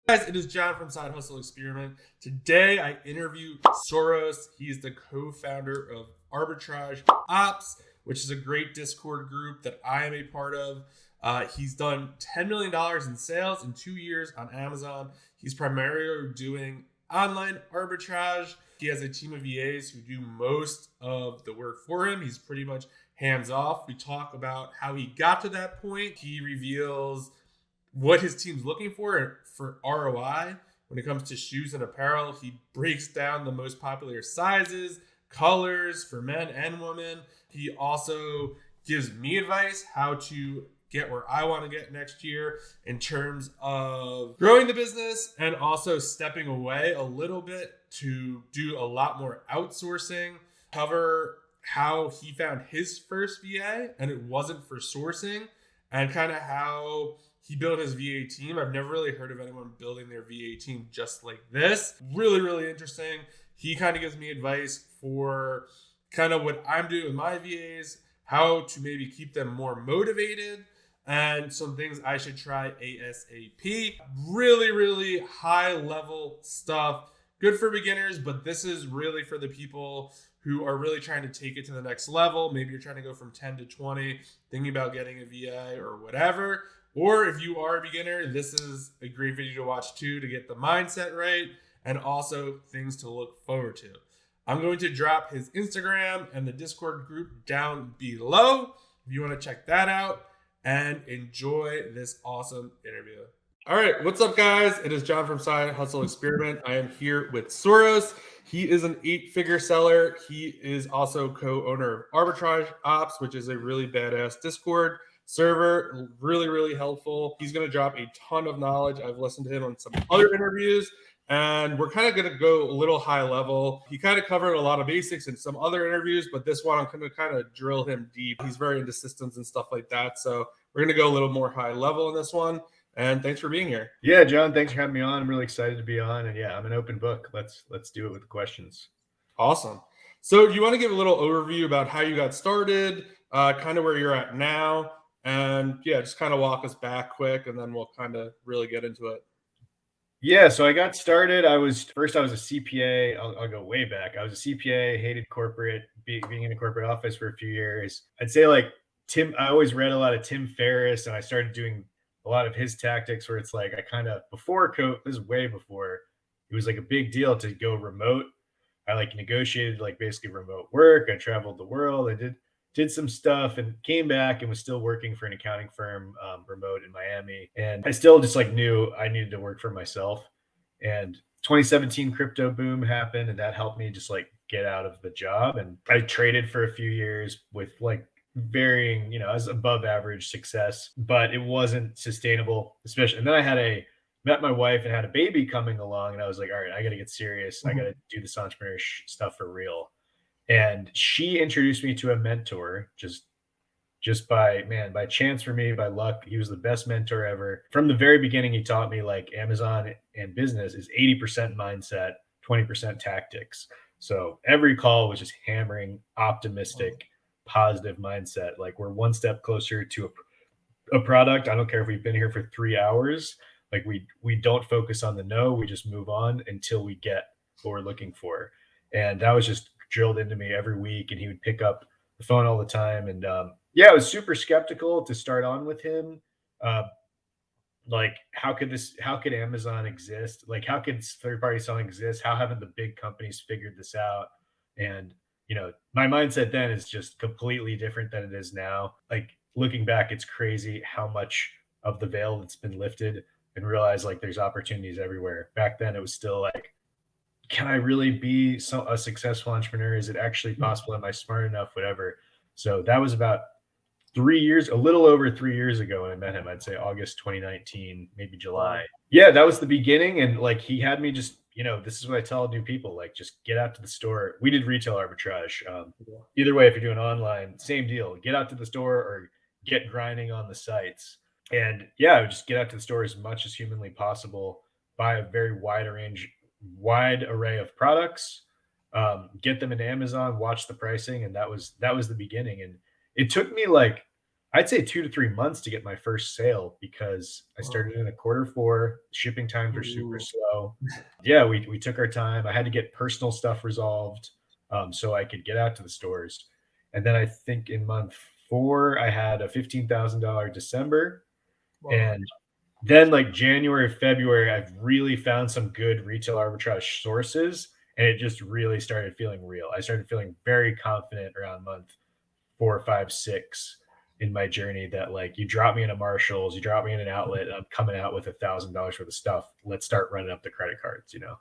Guys, it is John from Side Hustle Experiment. Today I interview Soros. He's the co-founder of Arbitrage Ops, which is a great Discord group that I am a part of. He's done $10 million in sales in 2 years on Amazon. He's primarily doing online arbitrage. He has a team of VAs who do most of the work for him. He's pretty much hands off. We talk about how he got to that point. He reveals what his team's looking for ROI when it comes to shoes and apparel. He breaks down the most popular sizes, colors for men and women. He also gives me advice how to get where I want to get next year in terms of growing the business and also stepping away a little bit to do a lot more outsourcing. Cover how he found his first VA and it wasn't for sourcing, and kind of how he built his VA team. I've never really heard of anyone building their VA team just like this. Really, really interesting. He kind of gives me advice for kind of what I'm doing with my VAs, how to maybe keep them more motivated, and some things I should try ASAP. Really, really high level stuff. Good for beginners, but this is really for the people who are really trying to take it to the next level. Maybe you're trying to go from 10 to 20, thinking about getting a VA or whatever. Or if you are a beginner, this is a great video to watch too, to get the mindset right and also things to look forward to. I'm going to drop his Instagram and the Discord group down below if you want to check that out, and enjoy this awesome interview. All right, what's up, guys? It is John from Side Hustle Experiment. I am here with Soros. He is an 8-figure seller. He is also co-owner of Arbitrage Ops, which is a really badass Discord server. Really, really helpful. He's going to drop a ton of knowledge. I've listened to him on some other interviews, and we're kind of going to go a little high level. He kind of covered a lot of basics in some other interviews, but this one I'm going to kind of drill him deep. He's very into systems and stuff like that. So we're going to go a little more high level in this one. And thanks for being here. Yeah, John, thanks for having me on. I'm really excited to be on. And yeah, I'm an open book. Let's do it with the questions. Awesome. So you want to give a little overview about how you got started, kind of where you're at now, and yeah, just kind of walk us back quick, and then we'll kind of really get into it. Yeah, so I got started. I was a CPA. I'll go way back. I was a CPA, hated corporate, being in a corporate office for a few years. I'd say like I always read a lot of Tim Ferriss, and I started doing a lot of his tactics where it's like I kind of, before COVID, this is way before, it was like a big deal to go remote. I like negotiated like basically remote work. I traveled the world. I did some stuff and came back and was still working for an accounting firm remote in Miami. And I still just like knew I needed to work for myself. And 2017 crypto boom happened, and that helped me just like get out of the job. And I traded for a few years with like varying, as above average success, but it wasn't sustainable, especially. And then I met my wife and had a baby coming along, and I was like, all right, I got to get serious. I got to do this entrepreneur stuff for real. And she introduced me to a mentor just by chance for me, by luck. He was the best mentor ever. From the very beginning, he taught me like Amazon and business is 80% mindset, 20% tactics. So every call was just hammering optimistic, positive mindset. Like we're one step closer to a product. I don't care if we've been here for 3 hours. Like we don't focus on the no, we just move on until we get what we're looking for. And that was just drilled into me every week. And he would pick up the phone all the time. And I was super skeptical to start on with him. Like how could Amazon exist? Like how could third-party selling exist? How haven't the big companies figured this out? And my mindset then is just completely different than it is now. Like looking back, it's crazy how much of the veil that's been lifted, and realize like there's opportunities everywhere. Back then it was still like, can I really be a successful entrepreneur? Is it actually possible? Am I smart enough? Whatever. So that was about a little over 3 years ago when I met him. I'd say August 2019, maybe July. Yeah, that was the beginning. And like he had me just, this is what I tell new people, like just get out to the store. We did retail arbitrage. Either way, if you're doing online, same deal. Get out to the store or get grinding on the sites. And I would just get out to the store as much as humanly possible, buy a very wide array of products, get them into Amazon, watch the pricing. And that was the beginning. And it took me like, I'd say 2 to 3 months to get my first sale because I started in a Q4. Shipping times were super Ooh. slow. Yeah, we took our time. I had to get personal stuff resolved, so I could get out to the stores. And then I think in month 4, I had a $15,000 December, Wow. and then like January, February, I've really found some good retail arbitrage sources, and it just really started feeling real. I started feeling very confident around month 4, 5, 6 in my journey that like you drop me in a Marshalls, you drop me in an outlet, I'm coming out with $1,000 worth of stuff. Let's start running up the credit cards, you know?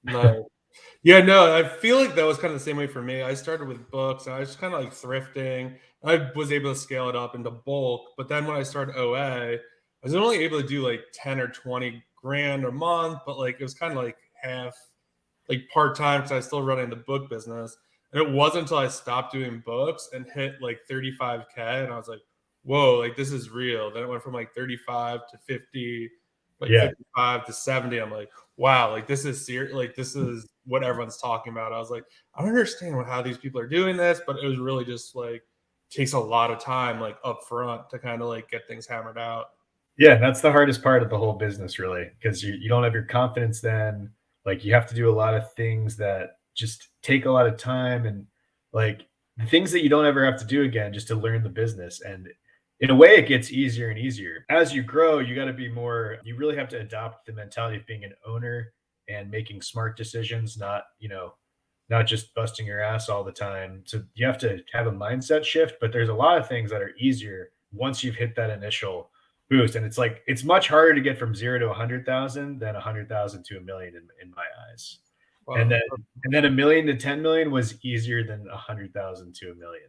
No. Yeah, no, I feel like that was kind of the same way for me. I started with books and I was just kind of like thrifting. I was able to scale it up into bulk, but then when I started OA, I was only able to do like 10 or 20 grand a month, but like it was kind of like half, like part time because I was still running the book business. And it wasn't until I stopped doing books and hit like 35K and I was like, whoa, like this is real. Then it went from like 35 to 50, like Yeah. 55 to 70. I'm like, wow, like this is serious. Like this is what everyone's talking about. I was like, I don't understand how these people are doing this, but it was really just like takes a lot of time, like up front to kind of like get things hammered out. Yeah, that's the hardest part of the whole business, really, because you don't have your confidence then. Like you have to do a lot of things that just take a lot of time and like the things that you don't ever have to do again just to learn the business. And in a way, it gets easier and easier. As you grow, you got to be more, you really have to adopt the mentality of being an owner and making smart decisions, not, not just busting your ass all the time. So you have to have a mindset shift, but there's a lot of things that are easier once you've hit that initial boost. And it's like it's much harder to get from 0 to 100,000 than 100,000 to a million in my eyes. And Wow. then a million to 10 million was easier than 100,000 to a million.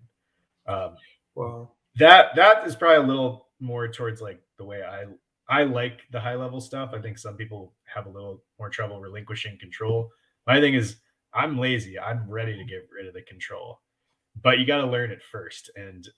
Um, Wow. that is probably a little more towards like the way I like the high level stuff. I think some people have a little more trouble relinquishing control. My thing is I'm lazy. I'm ready to get rid of the control, but you got to learn it first. And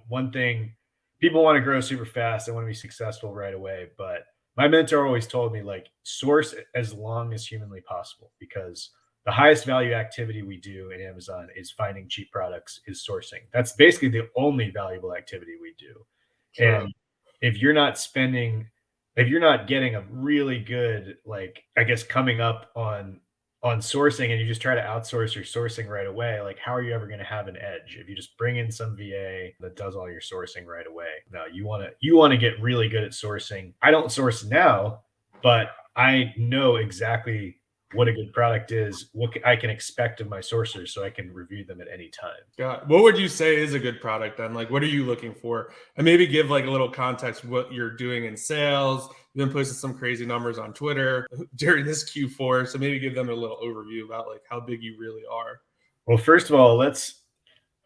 one thing, people want to grow super fast. They want to be successful right away. But my mentor always told me like source as long as humanly possible because the highest value activity we do in Amazon is finding cheap products, is sourcing. That's basically the only valuable activity we do. Sure. And if you're not spending, if you're not getting a really good, like, I guess coming up on sourcing and you just try to outsource your sourcing right away, like how are you ever going to have an edge if you just bring in some VA that does all your sourcing right away? No, you want to get really good at sourcing. I don't source now, but I know exactly what a good product is, what I can expect of my sourcers so I can review them at any time. Yeah. What would you say is a good product then? Like, what are you looking for? And maybe give like a little context what you're doing in sales. You've been posting some crazy numbers on Twitter during this Q4. So maybe give them a little overview about like how big you really are. Well, first of all,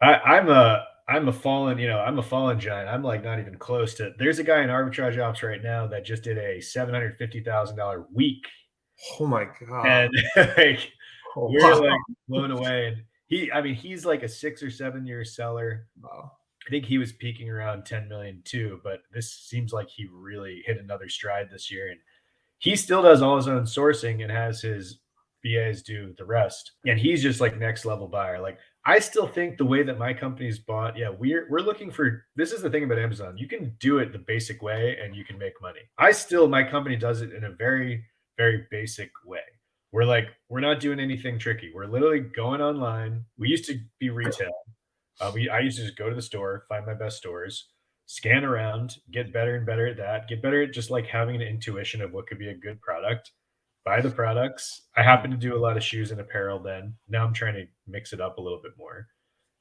I'm a fallen, I'm a fallen giant. I'm like not even close to. There's a guy in arbitrage ops right now that just did a $750,000 week, Oh my God. and like Oh, we're wow. like blown away. And I mean, he's like a 6 or 7 year seller. Wow. I think he was peaking around 10 million too, but this seems like he really hit another stride this year. And he still does all his own sourcing and has his VAs do the rest. And he's just like next level buyer. Like I still think the way that my company's bought, yeah, we're looking for, this is the thing about Amazon. You can do it the basic way and you can make money. My company does it in a very, very basic way. We're not doing anything tricky. We're literally going online. We used to be retail. I used to just go to the store, find my best stores, scan around, get better and better at that, get better at just like having an intuition of what could be a good product, buy the products. I happen to do a lot of shoes and apparel then. Now I'm trying to mix it up a little bit more.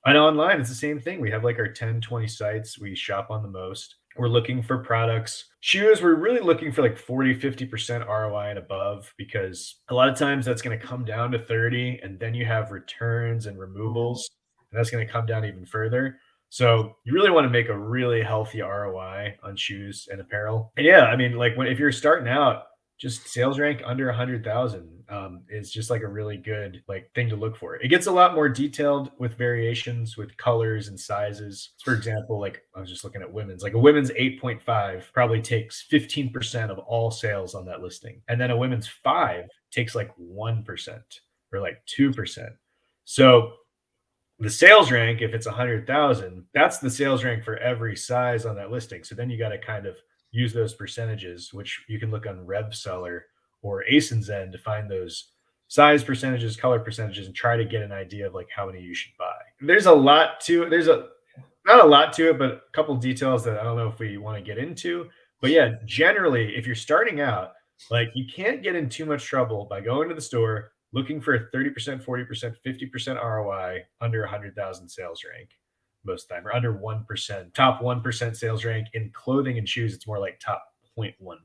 And online, it's the same thing. We have like our 10, 20 sites. We shop on the most. We're looking for products. Shoes, we're really looking for like 40, 50% ROI and above because a lot of times that's going to come down to 30 and then you have returns and removals and that's going to come down even further. So you really want to make a really healthy ROI on shoes and apparel. And yeah, I mean, like if you're starting out, just sales rank under 100,000 is just like a really good like thing to look for. It gets a lot more detailed with variations with colors and sizes. For example, like I was just looking at women's, like a women's 8.5 probably takes 15% of all sales on that listing. And then a women's 5 takes like 1% or like 2%. So The sales rank, if it's 100,000, that's the sales rank for every size on that listing. So then you got to kind of use those percentages, which you can look on RevSeller or ASINs to find those size percentages, color percentages, and try to get an idea of like how many you should buy. There's a lot to it. Not a lot to it, but a couple details that I don't know if we want to get into. But yeah, generally, if you're starting out, like you can't get in too much trouble by going to the store, looking for a 30%, 40%, 50% ROI under 100,000 sales rank most of the time, or under 1%, top 1% sales rank. In clothing and shoes, it's more like top 0.1%.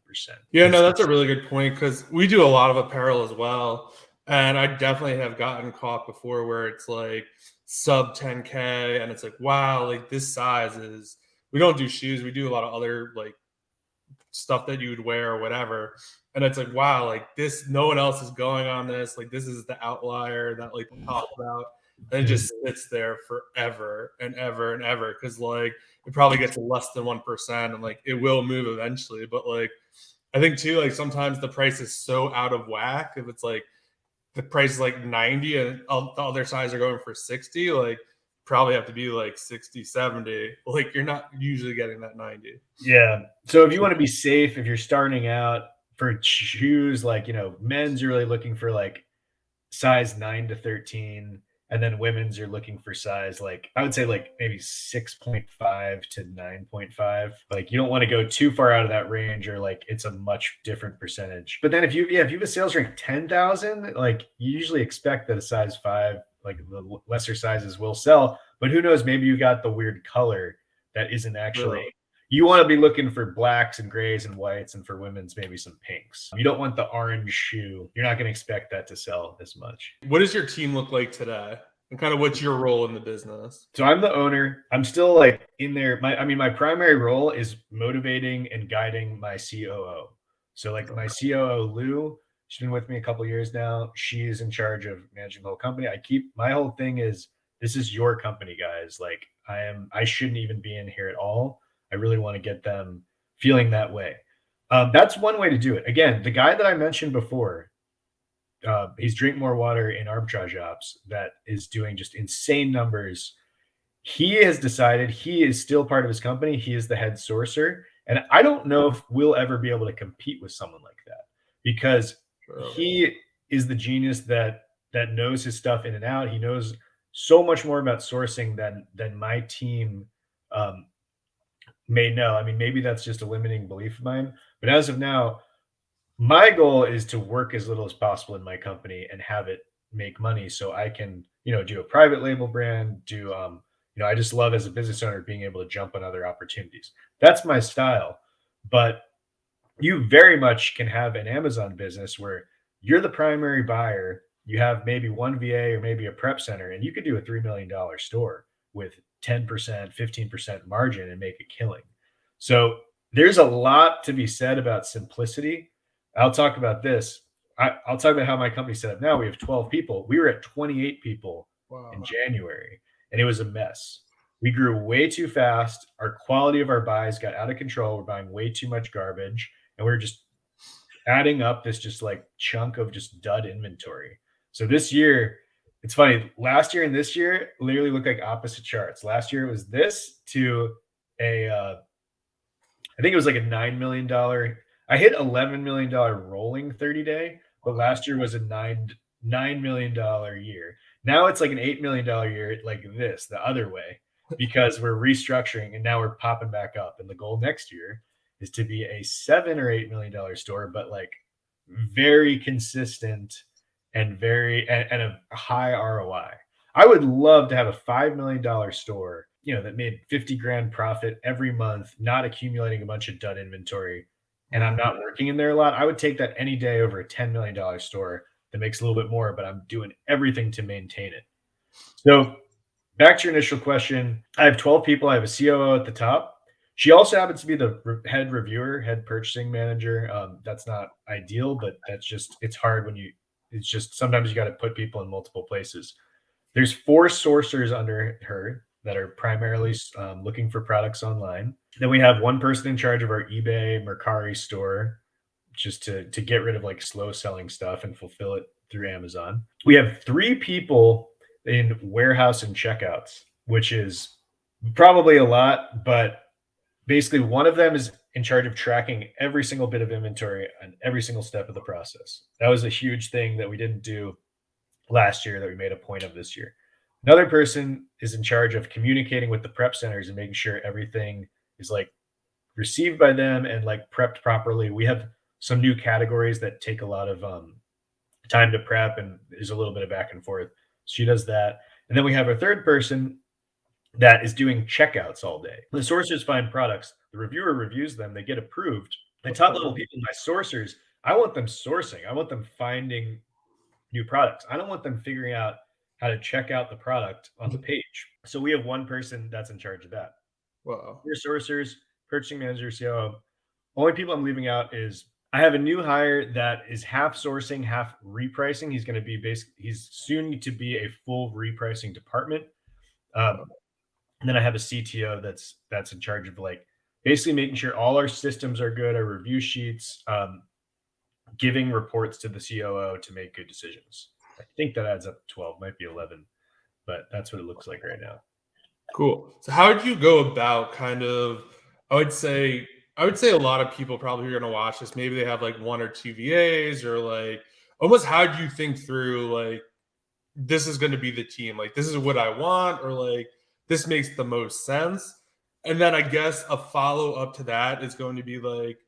Yeah, no, that's a really good point, because we do a lot of apparel as well. And I definitely have gotten caught before where it's like sub 10K and it's like, wow, like this size is, we don't do shoes. We do a lot of other like stuff that you would wear or whatever. And it's like, wow, like this, no one else is going on this. Like this is the outlier that like we talk about. And it just sits there forever and ever and ever. Cause like it probably gets less than 1% and like it will move eventually. But like I think too, like sometimes the price is so out of whack. If it's like the price is like 90 and the other sides are going for 60, like probably have to be like 60, 70. Like you're not usually getting that 90. Yeah. So if you want to be safe, if you're starting out for shoes, like, men's, you're really looking for like size 9 to 13. And then women's, you're looking for size, like, I would say like maybe 6.5 to 9.5. Like you don't want to go too far out of that range, or like it's a much different percentage. But then if you have a sales rank 10,000, like you usually expect that a size 5, like the lesser sizes will sell. But who knows, maybe you got the weird color that isn't actually, you want to be looking for blacks and grays and whites, and for women's, maybe some pinks. You don't want the orange shoe. You're not going to expect that to sell as much. What does your team look like today? And kind of what's your role in the business? So I'm the owner. I'm still like in there. My primary role is motivating and guiding my COO. So like my COO, Lou, she's been with me a couple of years now. She's in charge of managing the whole company. My whole thing is, this is your company, guys. Like I shouldn't even be in here at all. I really want to get them feeling that way. That's one way to do it. Again, the guy that I mentioned before, he's Drink More Water in Arbitrage Ops, that is doing just insane numbers. He has decided he is still part of his company. He is the head sourcer. And I don't know if we'll ever be able to compete with someone like that, because he is the genius that knows his stuff in and out. He knows so much more about sourcing than my team may know. I mean, maybe that's just a limiting belief of mine, but as of now, my goal is to work as little as possible in my company and have it make money, so I can, do a private label brand, I just love, as a business owner, being able to jump on other opportunities. That's my style. But you very much can have an Amazon business where you're the primary buyer. You have maybe one VA or maybe a prep center, and you could do a $3 million store with 10%, 15% margin and make a killing. So there's a lot to be said about simplicity. I'll talk about this. I'll talk about how my company's set up now. We have 12 people. We were at 28 people in January, and it was a mess. We grew way too fast. Our quality of our buys got out of control. We're buying way too much garbage, and we're just adding up this just like chunk of just dud inventory. So this year, it's funny. Last year and this year literally look like opposite charts. Last year it was this to I think it was like a $9 million. I hit $11 million rolling 30-day, but last year was a $9 million year. Now it's like an $8 million year, like this, the other way, because we're restructuring and now we're popping back up. And the goal next year is to be a $7 or $8 million store, but like very consistent and and a high ROI. I would love to have a $5 million store, that made 50 grand profit every month, not accumulating a bunch of dud inventory, and I'm not working in there a lot. I would take that any day over a $10 million store that makes a little bit more, but I'm doing everything to maintain it. So back to your initial question, I have 12 people. I have a COO at the top. She also happens to be the head reviewer, head purchasing manager. That's not ideal, but it's hard it's just sometimes you got to put people in multiple places. There's 4 sourcers under her that are primarily looking for products online. Then we have one person in charge of our eBay Mercari store, just to get rid of like slow selling stuff and fulfill it through Amazon. We have 3 people. in warehouse and checkouts, which is probably a lot, but basically one of them is in charge of tracking every single bit of inventory on every single step of the process. That was a huge thing that we didn't do last year that we made a point of this year. Another person is in charge of communicating with the prep centers and making sure everything is like received by them and like prepped properly. We have some new categories that take a lot of time to prep, and there's a little bit of back and forth. She does that. And then we have a third person that is doing checkouts all day. The sourcers find products, the reviewer reviews them, they get approved. The top level people, my sourcers, I want them sourcing. I want them finding new products. I don't want them figuring out how to check out the product on the page. So we have one person that's in charge of that. Wow. Your sourcers, purchasing manager, COO. Only people I'm leaving out is I have a new hire that is half sourcing, half repricing. He's going to be he's soon to be a full repricing department. And then I have a CTO that's in charge of like basically making sure all our systems are good, our review sheets, giving reports to the COO to make good decisions. I think that adds up to 12, might be 11, but that's what it looks like right now. Cool. So how did you go about kind of, I would say a lot of people probably who are going to watch this, maybe they have like one or two VAs, or like almost how do you think through like, this is going to be the team, like this is what I want, or like this makes the most sense. And then I guess a follow up to that is going to be like,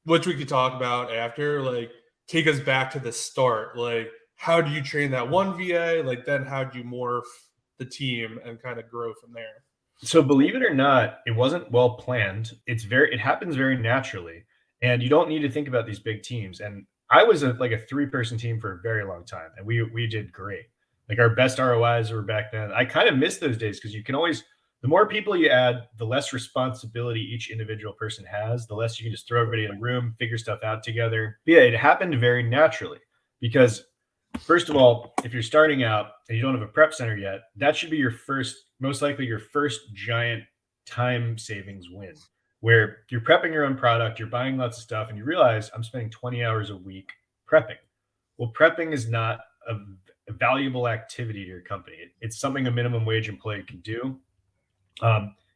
which we could talk about after, like take us back to the start. Like, how do you train that one VA? Like, then how do you morph the team and kind of grow from there? So believe it or not, it wasn't well planned. It happens very naturally, and you don't need to think about these big teams. And I was like a 3-person team for a very long time, and we did great. Like our best ROIs were back then. I kind of miss those days because you can always, the more people you add, the less responsibility each individual person has, the less you can just throw everybody in a room, figure stuff out together. But yeah, it happened very naturally because first of all, if you're starting out and you don't have a prep center yet, that should be most likely your first giant time savings win, where you're prepping your own product, you're buying lots of stuff, and you realize I'm spending 20 hours a week prepping. Well, prepping is not a valuable activity to your company. It's something a minimum wage employee can do.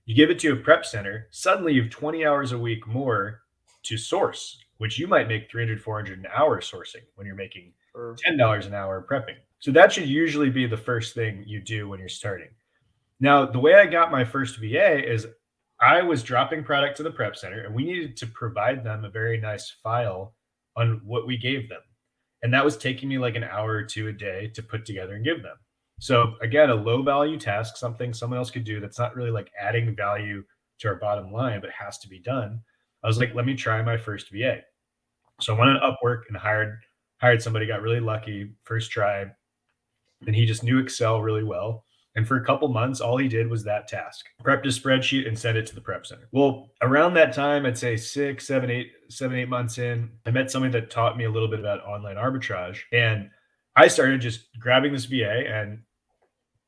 You give it to a prep center, suddenly you have 20 hours a week more to source, which you might make 300, 400 an hour sourcing when you're making $10 an hour prepping. So that should usually be the first thing you do when you're starting. Now, the way I got my first VA is I was dropping product to the prep center, and we needed to provide them a very nice file on what we gave them. And that was taking me like an hour or two a day to put together and give them. So again, a low value task, something someone else could do that's not really like adding value to our bottom line, but has to be done. I was like, let me try my first VA. So I went on Upwork and hired somebody, got really lucky, first try. And he just knew Excel really well. And for a couple months, all he did was that task, prepped a spreadsheet and sent it to the prep center. Well, around that time, I'd say 7, 8 months in, I met somebody that taught me a little bit about online arbitrage. And I started just grabbing this VA and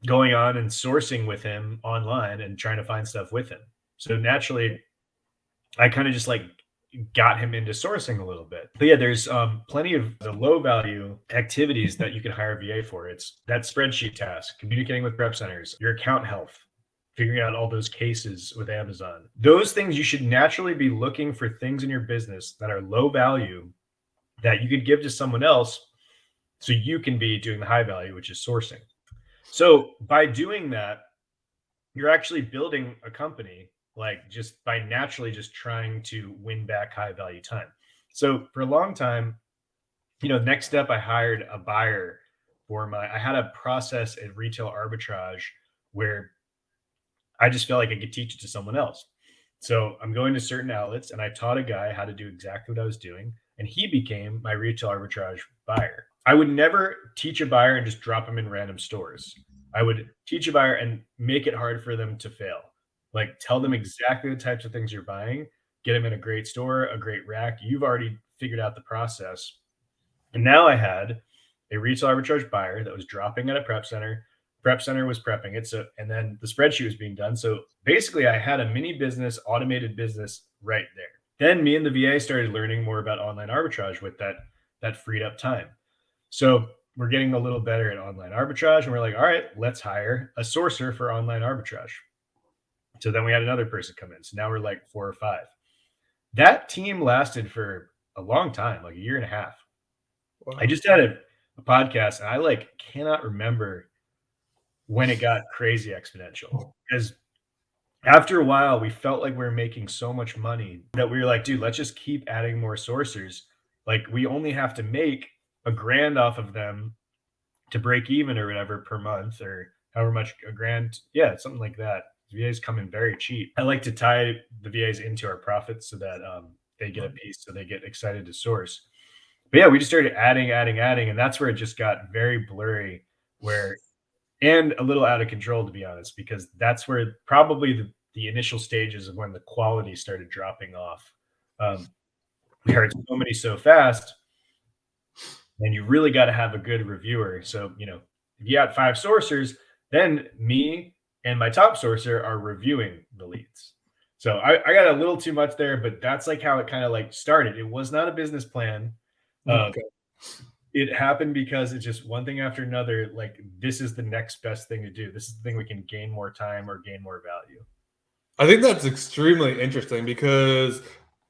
going on and sourcing with him online and trying to find stuff with him. So naturally, I kind of just like got him into sourcing a little bit. But yeah, there's plenty of the low value activities that you can hire VA for. It's that spreadsheet task, communicating with prep centers, your account health, figuring out all those cases with Amazon. Those things, you should naturally be looking for things in your business that are low value that you could give to someone else so you can be doing the high value, which is sourcing. So by doing that, you're actually building a company like just by naturally just trying to win back high value time. So for a long time, next step, I hired a buyer I had a process at retail arbitrage where I just felt like I could teach it to someone else. So I'm going to certain outlets and I taught a guy how to do exactly what I was doing. And he became my retail arbitrage buyer. I would never teach a buyer and just drop them in random stores. I would teach a buyer and make it hard for them to fail. Like tell them exactly the types of things you're buying, get them in a great store, a great rack. You've already figured out the process. And now I had a retail arbitrage buyer that was dropping at a prep center. Prep center was prepping it. So, and then the spreadsheet was being done. So basically I had a mini business, automated business right there. Then me and the VA started learning more about online arbitrage with that freed up time. So we're getting a little better at online arbitrage, and we're like, all right, let's hire a sourcer for online arbitrage. So then we had another person come in. So now we're like 4 or 5. That team lasted for a long time, like a year and a half. Wow. I just had a podcast, and I like cannot remember when it got crazy exponential, because after a while we felt like we were making so much money that we were like, dude, let's just keep adding more sourcers. Like, we only have to make $1,000 off of them to break even or whatever per month, or however much, $1,000. Yeah, something like that. VAs come in very cheap. I like to tie the VAs into our profits so that they get a piece, so they get excited to source. But yeah, we just started adding, and that's where it just got very blurry, and a little out of control, to be honest, because that's where probably the initial stages of when the quality started dropping off. We hired so many so fast, and you really got to have a good reviewer. So, if you got 5 sourcers, then me and my top sourcer are reviewing the leads. So I got a little too much there, but that's like how it kind of like started. It was not a business plan. Okay. It happened because it's just one thing after another. Like, this is the next best thing to do. This is the thing we can gain more time or gain more value. I think that's extremely interesting because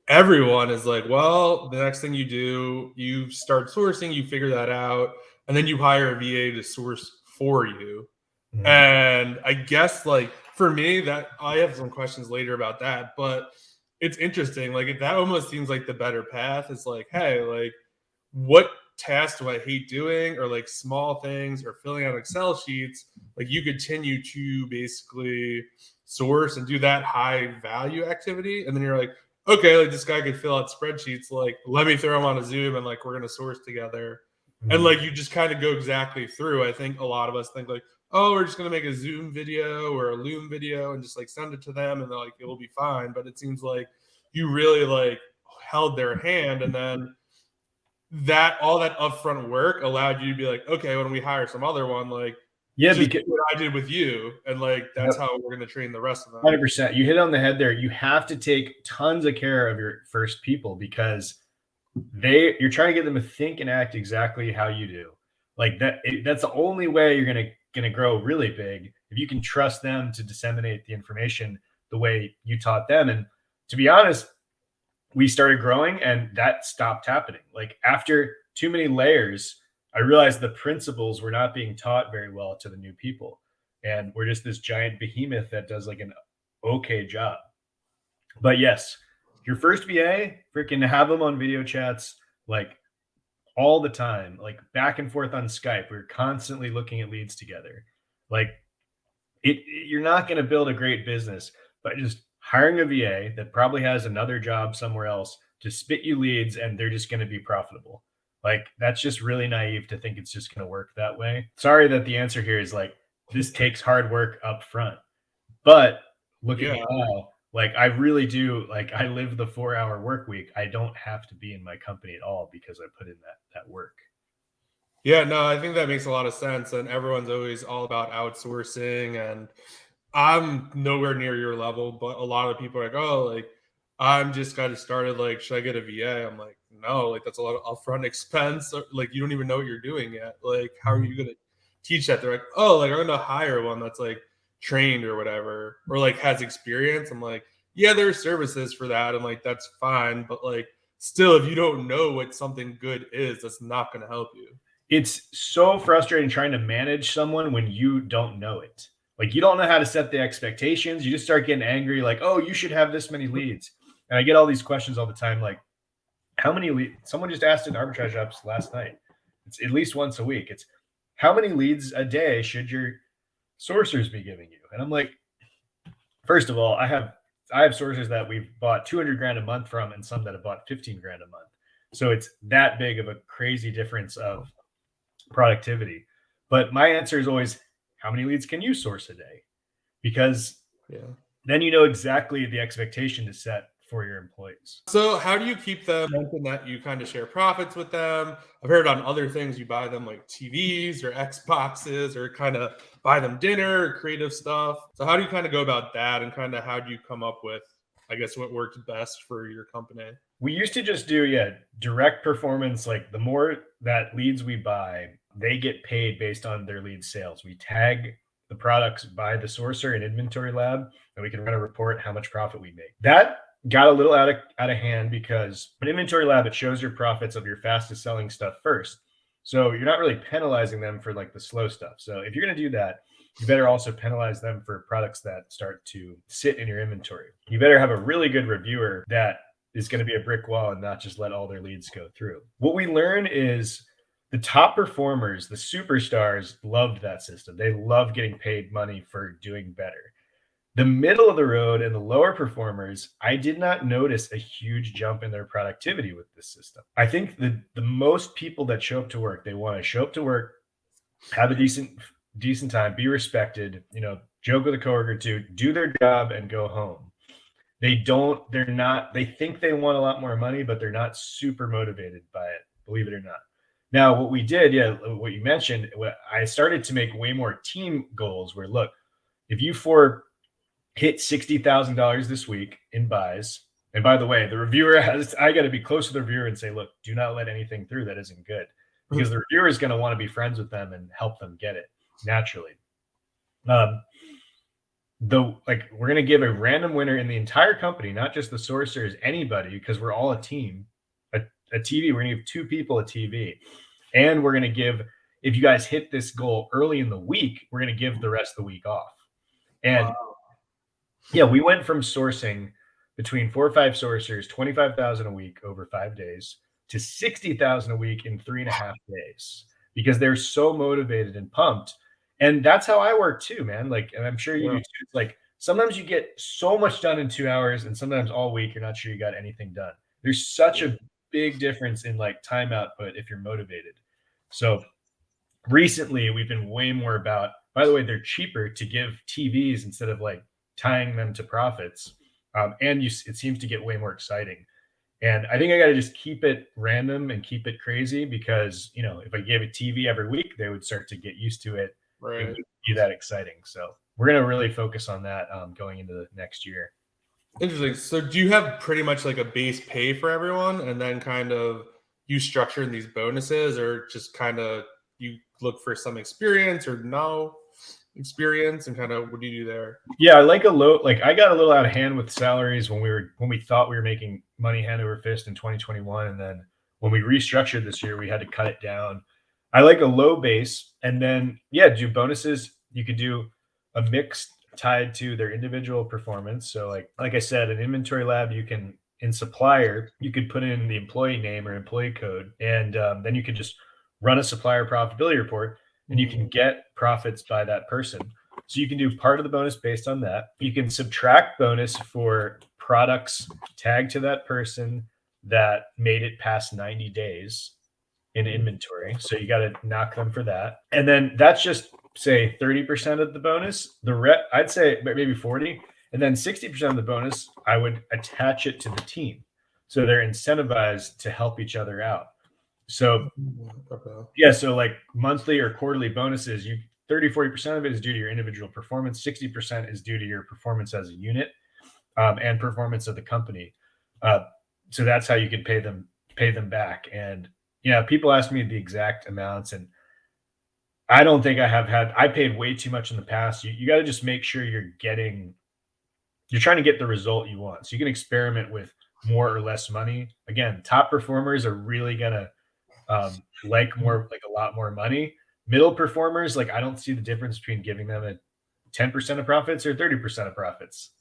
everyone is like, well, the next thing you do, you start sourcing, you figure that out, and then you hire a VA to source for you. Mhm. And I guess, like, for me, that I have some questions later about that, but it's interesting. Like, that almost seems like the better path. It's like, hey, like, what tasks do I hate doing, or like small things, or filling out Excel sheets? Like, you continue to basically source and do that high value activity, and then you're like, okay, like, this guy could fill out spreadsheets, like, let me throw him on a Zoom and like we're gonna source together. And like, you just kind of go exactly through. I think a lot of us think like, oh, we're just gonna make a Zoom video or a Loom video and just like send it to them and they're like, it will be fine. But it seems like you really like held their hand, and then that all that upfront work allowed you to be like, okay, when we hire some other one, like, Yeah, just because do what I did with you, and like that's how we're gonna train the rest of them. 100%. You hit on the head there. You have to take tons of care of your first people, because you're trying to get them to think and act exactly how you do. Like that's the only way you're gonna grow really big, if you can trust them to disseminate the information the way you taught them. And to be honest, we started growing and that stopped happening. Like, after too many layers, I realized the principles were not being taught very well to the new people. And we're just this giant behemoth that does like an okay job. But yes, your first VA, freaking have them on video chats like all the time, like back and forth on Skype. We're constantly looking at leads together. Like, you're not going to build a great business by just hiring a VA that probably has another job somewhere else to spit you leads and they're just going to be profitable. Like, that's just really naive to think it's just going to work that way. Sorry that the answer here is like, this takes hard work up front. But look at me now. Like, I really do. Like, I live the 4-hour work week. I don't have to be in my company at all because I put in that work. Yeah, no, I think that makes a lot of sense. And everyone's always all about outsourcing. And I'm nowhere near your level, but a lot of people are like, oh, like, I'm just got started. Like, should I get a VA? I'm like, no, like, that's a lot of upfront expense. Like, you don't even know what you're doing yet. Like, how are you going to teach that? They're like, oh, like, I'm going to hire one that's like trained or whatever, or like has experience. I'm like, yeah, there are services for that. And like, that's fine. But like, still, if you don't know what something good is, that's not going to help you. It's so frustrating trying to manage someone when you don't know it. Like, you don't know how to set the expectations. You just start getting angry, like, oh, you should have this many leads. And I get all these questions all the time, like, how many leads? Someone just asked in Arbitrage Ups last night. It's at least once a week. It's how many leads a day should your sourcers be giving you? And I'm like, first of all, I have sourcers that we've bought 200 grand a month from, and some that have bought 15 grand a month. So it's that big of a crazy difference of productivity. But my answer is always, how many leads can you source a day? Because then you know exactly the expectation to set for your employees. So how do you keep them? You mentioned that you kind of share profits with them. I've heard on other things you buy them like TVs or Xboxes, or kind of buy them dinner or creative stuff. So how do you kind of go about that, and kind of how do you come up with, I guess, what works best for your company? We used to just do direct performance. Like, the more that leads we buy, they get paid based on their lead sales. We tag the products by the sourcer in Inventory Lab, and we can run a report how much profit we make. That got a little out of hand because in Inventory Lab, it shows your profits of your fastest selling stuff first. So you're not really penalizing them for like the slow stuff. So if you're going to do that, you better also penalize them for products that start to sit in your inventory. You better have a really good reviewer that is going to be a brick wall and not just let all their leads go through. What we learn is the top performers, the superstars, loved that system. They love getting paid money for doing better. The middle of the road and the lower performers, I did not notice a huge jump in their productivity with this system. I think the most people that show up to work, they want to show up to work, have a decent time, be respected, joke with a coworker or two, do their job and go home. They think they want a lot more money, but they're not super motivated by it, believe it or not. Now, what we did, what you mentioned, I started to make way more team goals where, look, if you hit $60,000 this week in buys, and by the way, the reviewer I got to be close to the reviewer and say, look, do not let anything through that isn't good, because the reviewer is going to want to be friends with them and help them get it naturally. We're going to give a random winner in the entire company, not just the sourcers, anybody, because we're all a team, a TV. We're going to give 2 people a TV, and we're going to give, if you guys hit this goal early in the week, we're going to give the rest of the week off. And wow. We went from sourcing between 4 or 5 sourcers, 25,000 a week over 5 days, to 60,000 a week in 3.5 days, because they're so motivated and pumped. And that's how I work too, man. And I'm sure you do too. It's sometimes you get so much done in 2 hours, and sometimes all week you're not sure you got anything done. There's such a big difference in time output if you're motivated. So recently we've been way more about, by the way, they're cheaper to give TVs instead of tying them to profits. And it seems to get way more exciting. And I think I got to just keep it random and keep it crazy, because, if I gave a TV every week, they would start to get used to it. Right. It wouldn't be that exciting. So we're going to really focus on that going into the next year. Interesting. So do you have pretty much a base pay for everyone, and then kind of you structure in these bonuses, or just kind of you look for some experience or no experience, and kind of what do you do there? Yeah, I got a little out of hand with salaries when we thought we were making money hand over fist in 2021, and then when we restructured this year, we had to cut it down. I like a low base, and then do bonuses. You could do a mix tied to their individual performance. So like I said, in Inventory Lab, in supplier, you could put in the employee name or employee code, and then you could just run a supplier profitability report, and you can get profits by that person. So you can do part of the bonus based on that. You can subtract bonus for products tagged to that person that made it past 90 days in inventory. So you got to knock them for that. And then that's just, say, 30% of the bonus. I'd say maybe 40. And then 60% of the bonus, I would attach it to the team. So they're incentivized to help each other out. So so monthly or quarterly bonuses, 30-40% of it is due to your individual performance, 60% is due to your performance as a unit, and performance of the company. So that's how you can pay them back. And people ask me the exact amounts, and I don't think I paid way too much in the past. You got to just make sure you're trying to get the result you want. So you can experiment with more or less money. Again, top performers are really gonna a lot more money. Middle performers, I don't see the difference between giving them a 10% of profits or 30% of profits,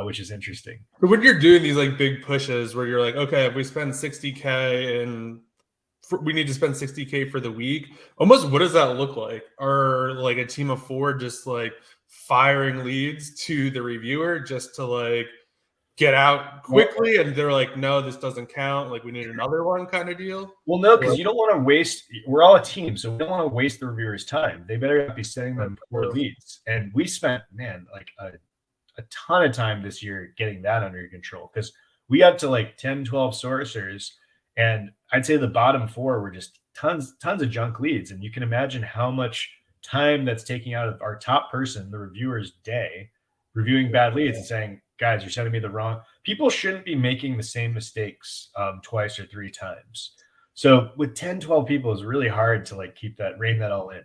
which is interesting. But when you're doing these big pushes where you're okay, if we spend 60K and we need to spend 60K for the week, almost what does that look like? Are a team of 4 just firing leads to the reviewer just to get out quickly, and they're no, this doesn't count, we need another one kind of deal? Well, no, because you don't want to waste, we're all a team, so we don't want to waste the reviewer's time. They better not be sending them more leads. And we spent, a ton of time this year getting that under control, because we got to 10, 12 sourcers, and I'd say the bottom 4 were just tons of junk leads. And you can imagine how much time that's taking out of our top person, the reviewer's day, reviewing bad leads and saying, guys, you're sending me the wrong. People shouldn't be making the same mistakes twice or 3 times. So with 10, 12 people, it's really hard to like rein that all in.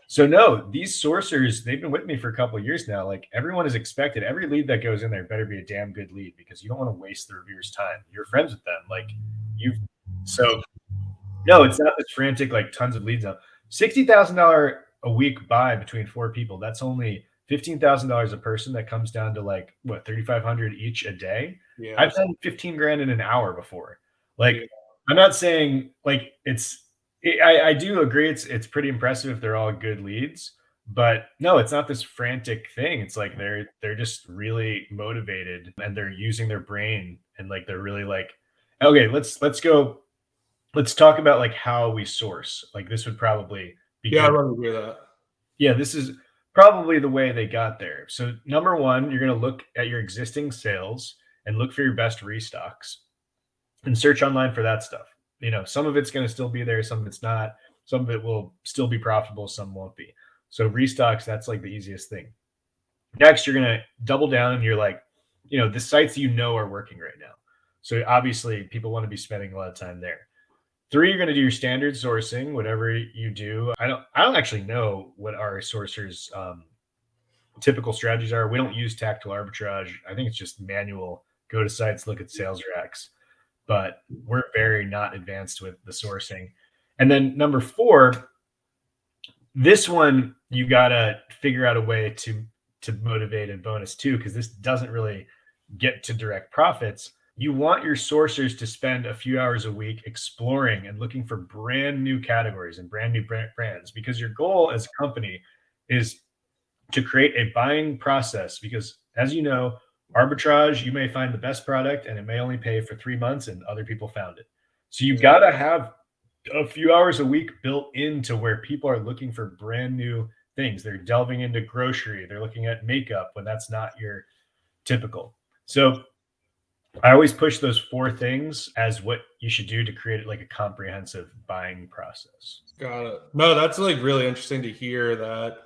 So no, these sourcers, they've been with me for a couple of years now. Like everyone is expected, every lead that goes in there better be a damn good lead, because you don't want to waste the reviewer's time. You're friends with them. Like so no, it's not this frantic, like tons of leads out. $60,000 a week buy between 4 people. That's only $15,000 a person. That comes down to like what, 3,500 each a day. Yeah. I've done 15 grand in an hour before. Like, Yeah. I'm not saying like I do agree it's pretty impressive if they're all good leads, but no, it's not this frantic thing. It's like they're just really motivated and they're using their brain, and like they're really like, okay, let's talk about like how we source. Like this would probably be Yeah, I good. love to hear that. Yeah, this is probably the way they got there. So number one, you're going to look at your existing sales and look for your best restocks and search online for that stuff. You know, some of it's going to still be there, some of it's not. Some of it will still be profitable, some won't be. So restocks, that's like the easiest thing. Next, you're going to double down and you're like, you know, the sites you know are working right now. So obviously people want to be spending a lot of time there. 3, you're going to do your standard sourcing, whatever you do. I don't actually know what our sourcers' typical strategies are. We don't use tactical arbitrage. I think it's just manual. Go to sites, look at sales racks. But we're very not advanced with the sourcing. And then number 4, this one you got to figure out a way to motivate and bonus too, because this doesn't really get to direct profits. You want your sourcers to spend a few hours a week exploring and looking for brand new categories and brand new brands, because your goal as a company is to create a buying process. Because as you know, arbitrage, you may find the best product and it may only pay for 3 months and other people found it. So you got to have a few hours a week built into where people are looking for brand new things. They're delving into grocery. They're looking at makeup when that's not your typical. So I always push those 4 things as what you should do to create like a comprehensive buying process. Got it. No, that's like really interesting to hear that,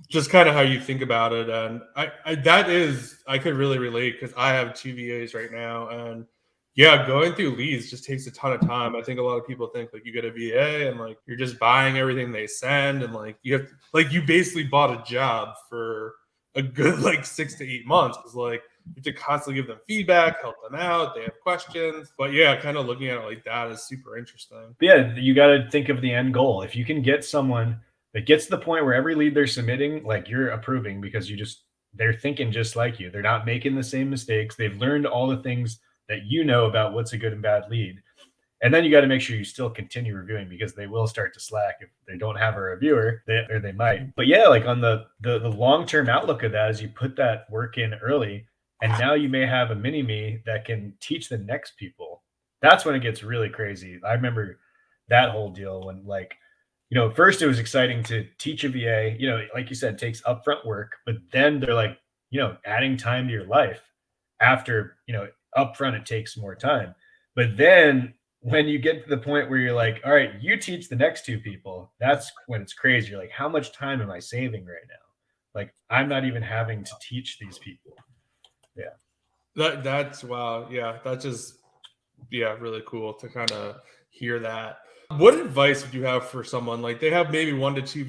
just kind of how you think about it. And I could really relate because I have 2 VAs right now, and yeah, going through leads just takes a ton of time. I think a lot of people think like you get a VA and like you're just buying everything they send, and like you have like you basically bought a job for a good like 6 to 8 months, because like you have to constantly give them feedback, help them out, they have questions. But yeah, kind of looking at it like that is super interesting. But yeah, you got to think of the end goal. If you can get someone that gets to the point where every lead they're submitting, like you're approving, because they're thinking just like you. They're not making the same mistakes. They've learned all the things that you know about what's a good and bad lead. And then you got to make sure you still continue reviewing, because they will start to slack if they don't have a reviewer, or they might. But yeah, like on the long-term outlook of that is you put that work in early, and now you may have a mini me that can teach the next people. That's when it gets really crazy. I remember that whole deal when, like, you know, first it was exciting to teach a VA, you know, like you said, it takes upfront work, but then they're like, you know, adding time to your life after, you know, upfront it takes more time. But then when you get to the point where you're like, all right, you teach the next 2 people, that's when it's crazy. You're like, how much time am I saving right now? Like, I'm not even having to teach these people. Yeah. That's wow. Yeah, that's just really cool to kind of hear that. What advice would you have for someone like they have maybe 1 to 2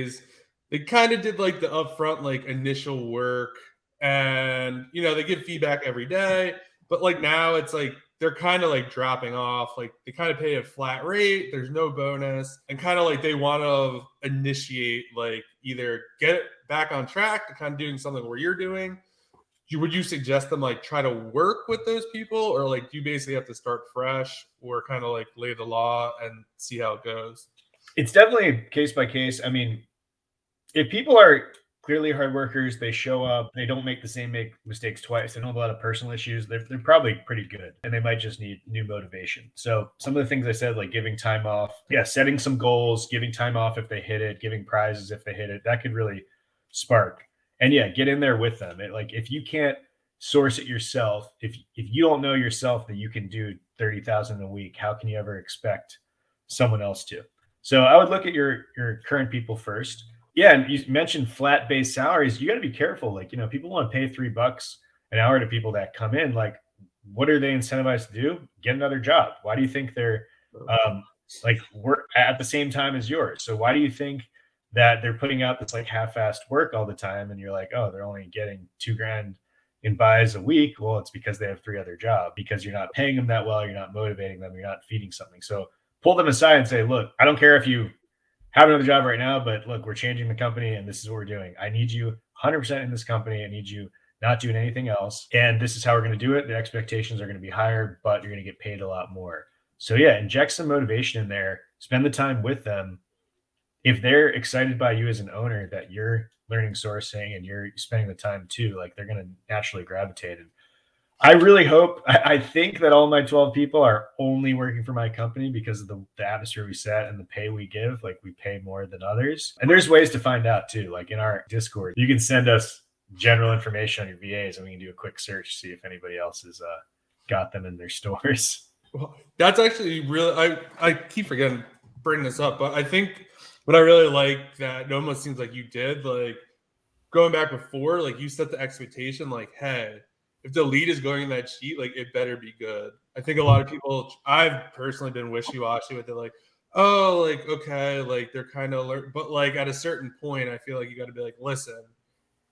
VAs? They kind of did like the upfront like initial work, and you know they give feedback every day, but like now it's like they're kind of like dropping off. Like they kind of pay a flat rate, there's no bonus, and kind of like they want to initiate like either get it back on track to kind of doing something where you're doing. Would you suggest them like try to work with those people, or like do you basically have to start fresh, or kind of like lay the law and see how it goes? It's definitely case by case. I mean, if people are clearly hard workers, they show up, they don't make the same mistakes twice, they don't have a lot of personal issues, they're probably pretty good, and they might just need new motivation. So some of the things I said, like giving time off, setting some goals, giving time off if they hit it, giving prizes if they hit it, that could really spark. And get in there with them. Like if you can't source it yourself, if you don't know yourself that you can do 30,000 a week, how can you ever expect someone else to? So I would look at your current people first. Yeah, and you mentioned flat base salaries. You got to be careful. Like, you know, people want to pay $3 an hour to people that come in. Like, what are they incentivized to do? Get another job. Why do you think they're like work at the same time as yours. So why do you think that they're putting out this like half-assed work all the time? And you're like, oh, they're only getting $2,000 in buys a week. Well, it's because they have 3 other jobs, because you're not paying them that well. You're not motivating them. You're not feeding something. So pull them aside and say, look, I don't care if you have another job right now, but look, we're changing the company and this is what we're doing. I need you 100% in this company. I need you not doing anything else. And this is how we're going to do it. The expectations are going to be higher, but you're going to get paid a lot more. So yeah, inject some motivation in there, spend the time with them. If they're excited by you as an owner that you're learning sourcing and you're spending the time too, like they're going to naturally gravitate. And I really hope, I think that all my 12 people are only working for my company because of the atmosphere we set and the pay we give. Like we pay more than others. And there's ways to find out too. Like in our Discord, you can send us general information on your VAs and we can do a quick search, see if anybody else has got them in their stores. Well, that's actually really, I keep forgetting to bring this up, but I think what I really like that it almost seems like you did, like going back before, like you set the expectation, like, hey, if the lead is going in that sheet, like it better be good. I think a lot of people, I've personally been wishy-washy with it, like, oh, like, okay, like they're kind of alert, but like at a certain point, I feel like you got to be like, listen,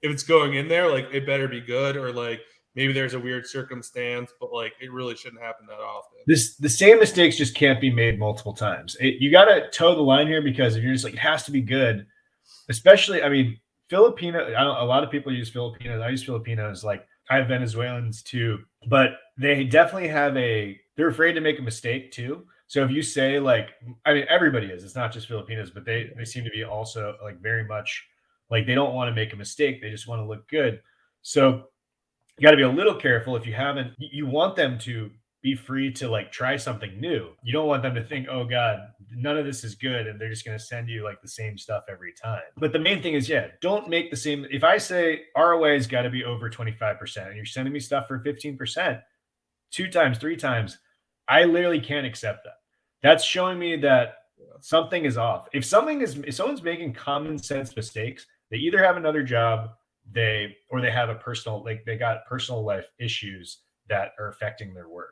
if it's going in there, like it better be good, or like maybe there's a weird circumstance, but like it really shouldn't happen that often. The same mistakes just can't be made multiple times. You got to toe the line here, because if you're just like, it has to be good, especially, I mean, Filipino, a lot of people use Filipinos. I use Filipinos. Like I have Venezuelans too, but they definitely they're afraid to make a mistake too. So if you say like, I mean, everybody is, it's not just Filipinos, but they seem to be also like very much like they don't want to make a mistake. They just want to look good. So you got to be a little careful. If you want them to be free to like try something new. You don't want them to think, oh God, none of this is good, and they're just going to send you like the same stuff every time. But the main thing is, yeah, don't make the same. If I say ROA has got to be over 25% and you're sending me stuff for 15%, 2 times, 3 times, I literally can't accept that. That's showing me that something is off. If someone's making common sense mistakes, they either have another job, they have a personal, like they got personal life issues that are affecting their work.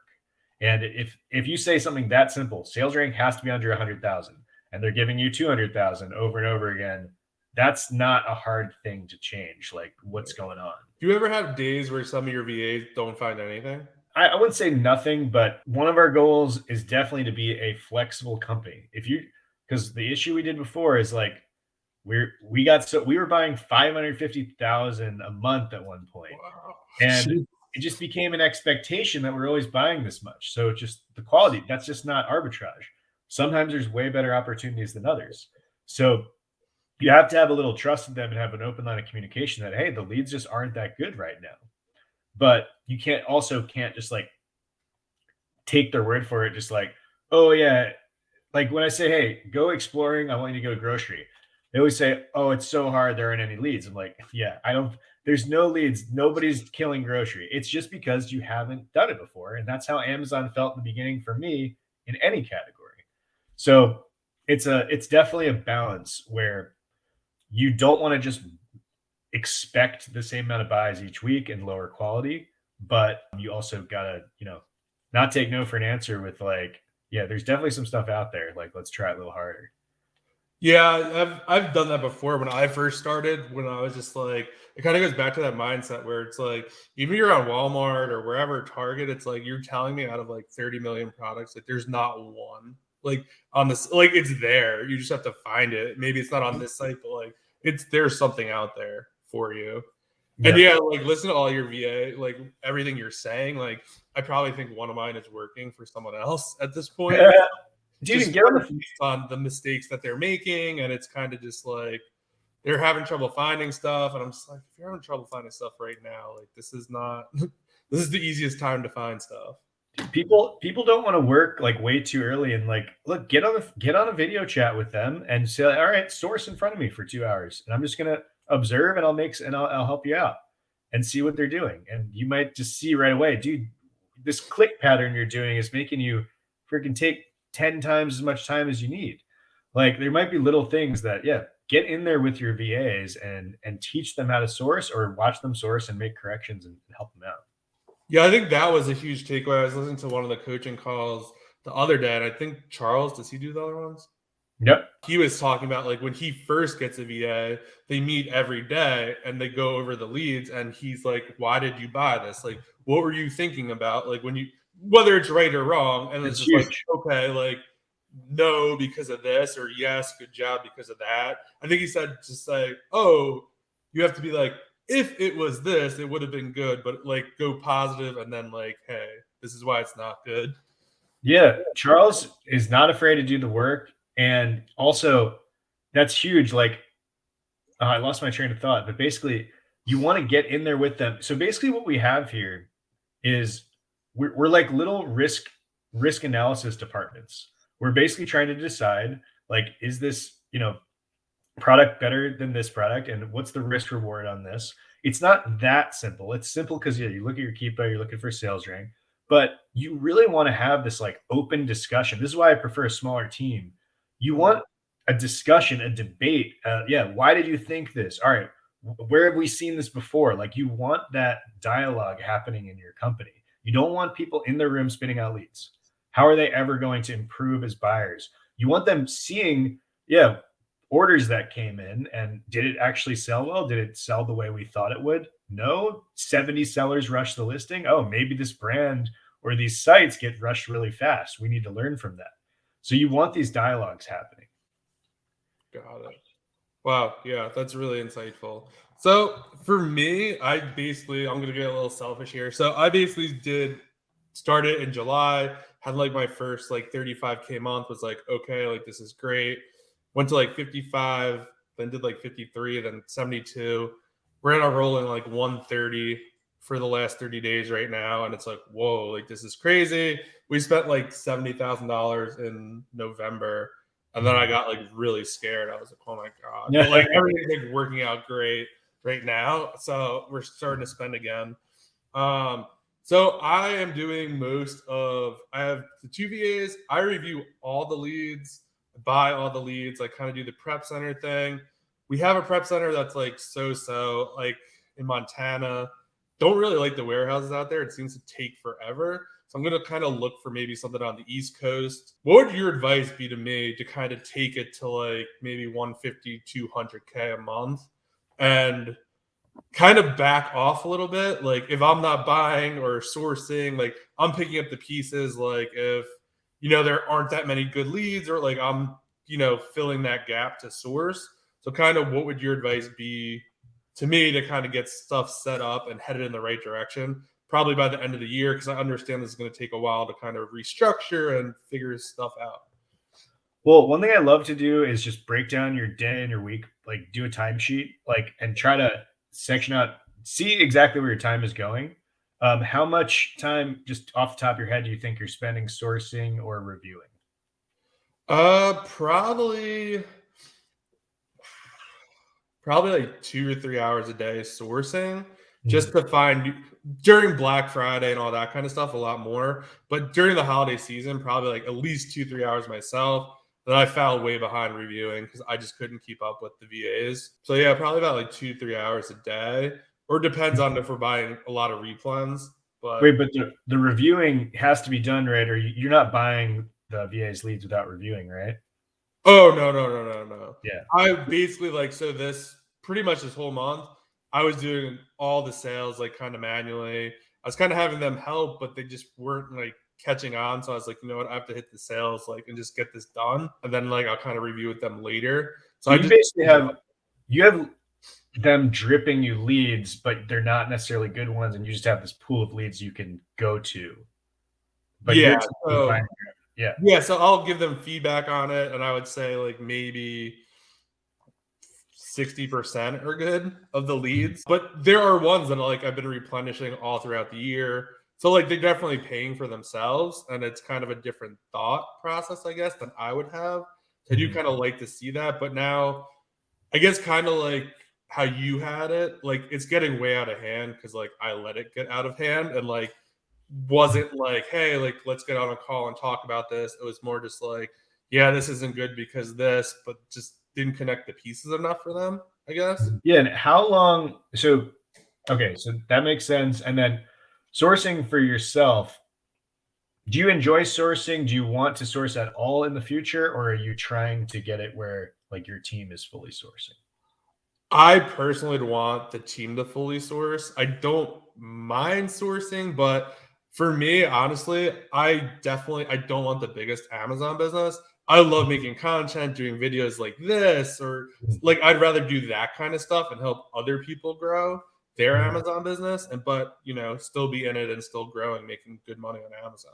And if you say something that simple, sales rank has to be under 100,000, and they're giving you 200,000 over and over again, that's not a hard thing to change. Like what's going on? Do you ever have days where some of your VAs don't find anything? I wouldn't say nothing, but one of our goals is definitely to be a flexible company. Because the issue we did before is like we were buying 550,000 a month at one point. Wow. And it just became an expectation that we're always buying this much. So just the quality, that's just not arbitrage. Sometimes there's way better opportunities than others. So you have to have a little trust in them and have an open line of communication that, hey, the leads just aren't that good right now. But you can't just like take their word for it. Just like, oh yeah. Like when I say, hey, go exploring, I want you to go grocery. They always say, oh, it's so hard. There aren't any leads. I'm like, yeah, there's no leads. Nobody's killing grocery. It's just because you haven't done it before. And that's how Amazon felt in the beginning for me in any category. So it's definitely a balance where you don't want to just expect the same amount of buys each week and lower quality, but you also gotta, not take no for an answer with like, yeah, there's definitely some stuff out there. Like, let's try it a little harder. Yeah, I've done that before when I first started, when I was just like, it kind of goes back to that mindset where it's like, even if you're on Walmart or wherever, Target, it's like, you're telling me out of like 30 million products, like there's not one like on this, like it's there. You just have to find it. Maybe it's not on this site, but like there's something out there for you. And yeah, like listen to all your VA, like everything you're saying. Like I probably think one of mine is working for someone else at this point. Dude, get on the mistakes that they're making, and it's kind of just like they're having trouble finding stuff, and I'm just like, if you're having trouble finding stuff right now, like this is the easiest time to find stuff. People don't want to work like way too early, and like, look, get on a video chat with them and say, all right, source in front of me for 2 hours, and I'm just gonna observe, and I'll help you out and see what they're doing, and you might just see right away, dude, this click pattern you're doing is making you freaking take 10 times as much time as you need. Like there might be little things that, yeah, get in there with your VAs and teach them how to source or watch them source and make corrections and help them out. Yeah, I think that was a huge takeaway. I was listening to one of the coaching calls the other day, and I think Charles, does he do the other ones? Yep. He was talking about like when he first gets a VA, they meet every day and they go over the leads, and he's like, why did you buy this? Like, what were you thinking about? Like when you, whether it's right or wrong, and it's just huge. like, okay, like no, because of this, or yes, good job because of that. I think he said to say, oh, you have to be like, if it was this, it would have been good, but like go positive and then like, hey, this is why it's not good. Yeah, Charles is not afraid to do the work, and also that's huge. Like, I lost my train of thought, but basically, you want to get in there with them. So basically, what we have here is we're like little risk analysis departments. We're basically trying to decide, like, is this product better than this product, and what's the risk reward on this? It's not that simple. It's simple because you look at your KEPA, you're looking for sales rank, but you really want to have this like open discussion. This is why I prefer a smaller team. You want a discussion, a debate. Why did you think this? All right, where have we seen this before? Like, you want that dialogue happening in your company. You don't want people in the room spitting out leads. How are they ever going to improve as buyers? You want them seeing, orders that came in, and did it actually sell well? Did it sell the way we thought it would? No. 70 sellers rushed the listing. Oh, maybe this brand or these sites get rushed really fast. We need to learn from that. So you want these dialogues happening. Got it. Wow. Yeah, that's really insightful. So for me, I'm going to get a little selfish here. So I basically started in July, had like my first like 35K month, was like, okay, like this is great. Went to like 55, then did like 53, then 72. We're at a rolling like 130 for the last 30 days right now. And it's like, whoa, like this is crazy. We spent like $70,000 in November. And then I got like really scared. I was like, oh my God. But like everything's like working out great right now. So we're starting to spend again. So I am doing I have the 2 VAs. I review all the leads, buy all the leads, like kind of do the prep center thing. We have a prep center that's like so like in Montana. Don't really like the warehouses out there. It seems to take forever. So I'm going to kind of look for maybe something on the East Coast. What would your advice be to me to kind of take it to like maybe 150, 200K a month and kind of back off a little bit? Like if I'm not buying or sourcing, like I'm picking up the pieces, like if, there aren't that many good leads, or like I'm, filling that gap to source. So kind of what would your advice be to me to kind of get stuff set up and headed in the right direction, probably by the end of the year? Because I understand this is going to take a while to kind of restructure and figure stuff out. Well, one thing I love to do is just break down your day and your week, like do a timesheet, like, and try to section out, see exactly where your time is going. How much time, just off the top of your head, do you think you're spending sourcing or reviewing? Probably like 2 or 3 hours a day sourcing, just to find during Black Friday and all that kind of stuff, a lot more. But during the holiday season, probably like at least 2-3 hours myself. Then I fell way behind reviewing because I just couldn't keep up with the VAs. So yeah, probably about like 2-3 hours a day, or depends on if we're buying a lot of replens. But wait, but the reviewing has to be done, right? Or you're not buying the VA's leads without reviewing, right? Oh, no. Yeah. I basically this pretty much this whole month, I was doing all the sales like kind of manually. I was kind of having them help, but they just weren't like catching on. So I was like, you know what, I have to hit the sales like and just get this done. And then like I'll kind of review with them later. So you basically have them dripping you leads, but they're not necessarily good ones, and you just have this pool of leads you can go to. But yeah, so I'll give them feedback on it, and I would say like maybe 60% are good of the leads. But there are ones that like I've been replenishing all throughout the year. So like they're definitely paying for themselves, and it's kind of a different thought process, I guess, than I would have. I do kind of like to see that, but now I guess kind of like how you had it, like it's getting way out of hand because like I let it get out of hand, and like wasn't like, hey, like let's get on a call and talk about this. It was more just like, yeah, this isn't good because this, but just didn't connect the pieces enough for them, I guess. Yeah. And how long? So that makes sense. And then sourcing for yourself, Do you enjoy sourcing? Do you want to source at all in the future, or are you trying to get it where like your team is fully sourcing? I personally would want the team to fully source. I don't mind sourcing, but for me, honestly, I don't want the biggest Amazon business. I love making content, doing videos like this, or like I'd rather do that kind of stuff and help other people grow their Amazon business, and but still be in it and still growing, making good money on Amazon.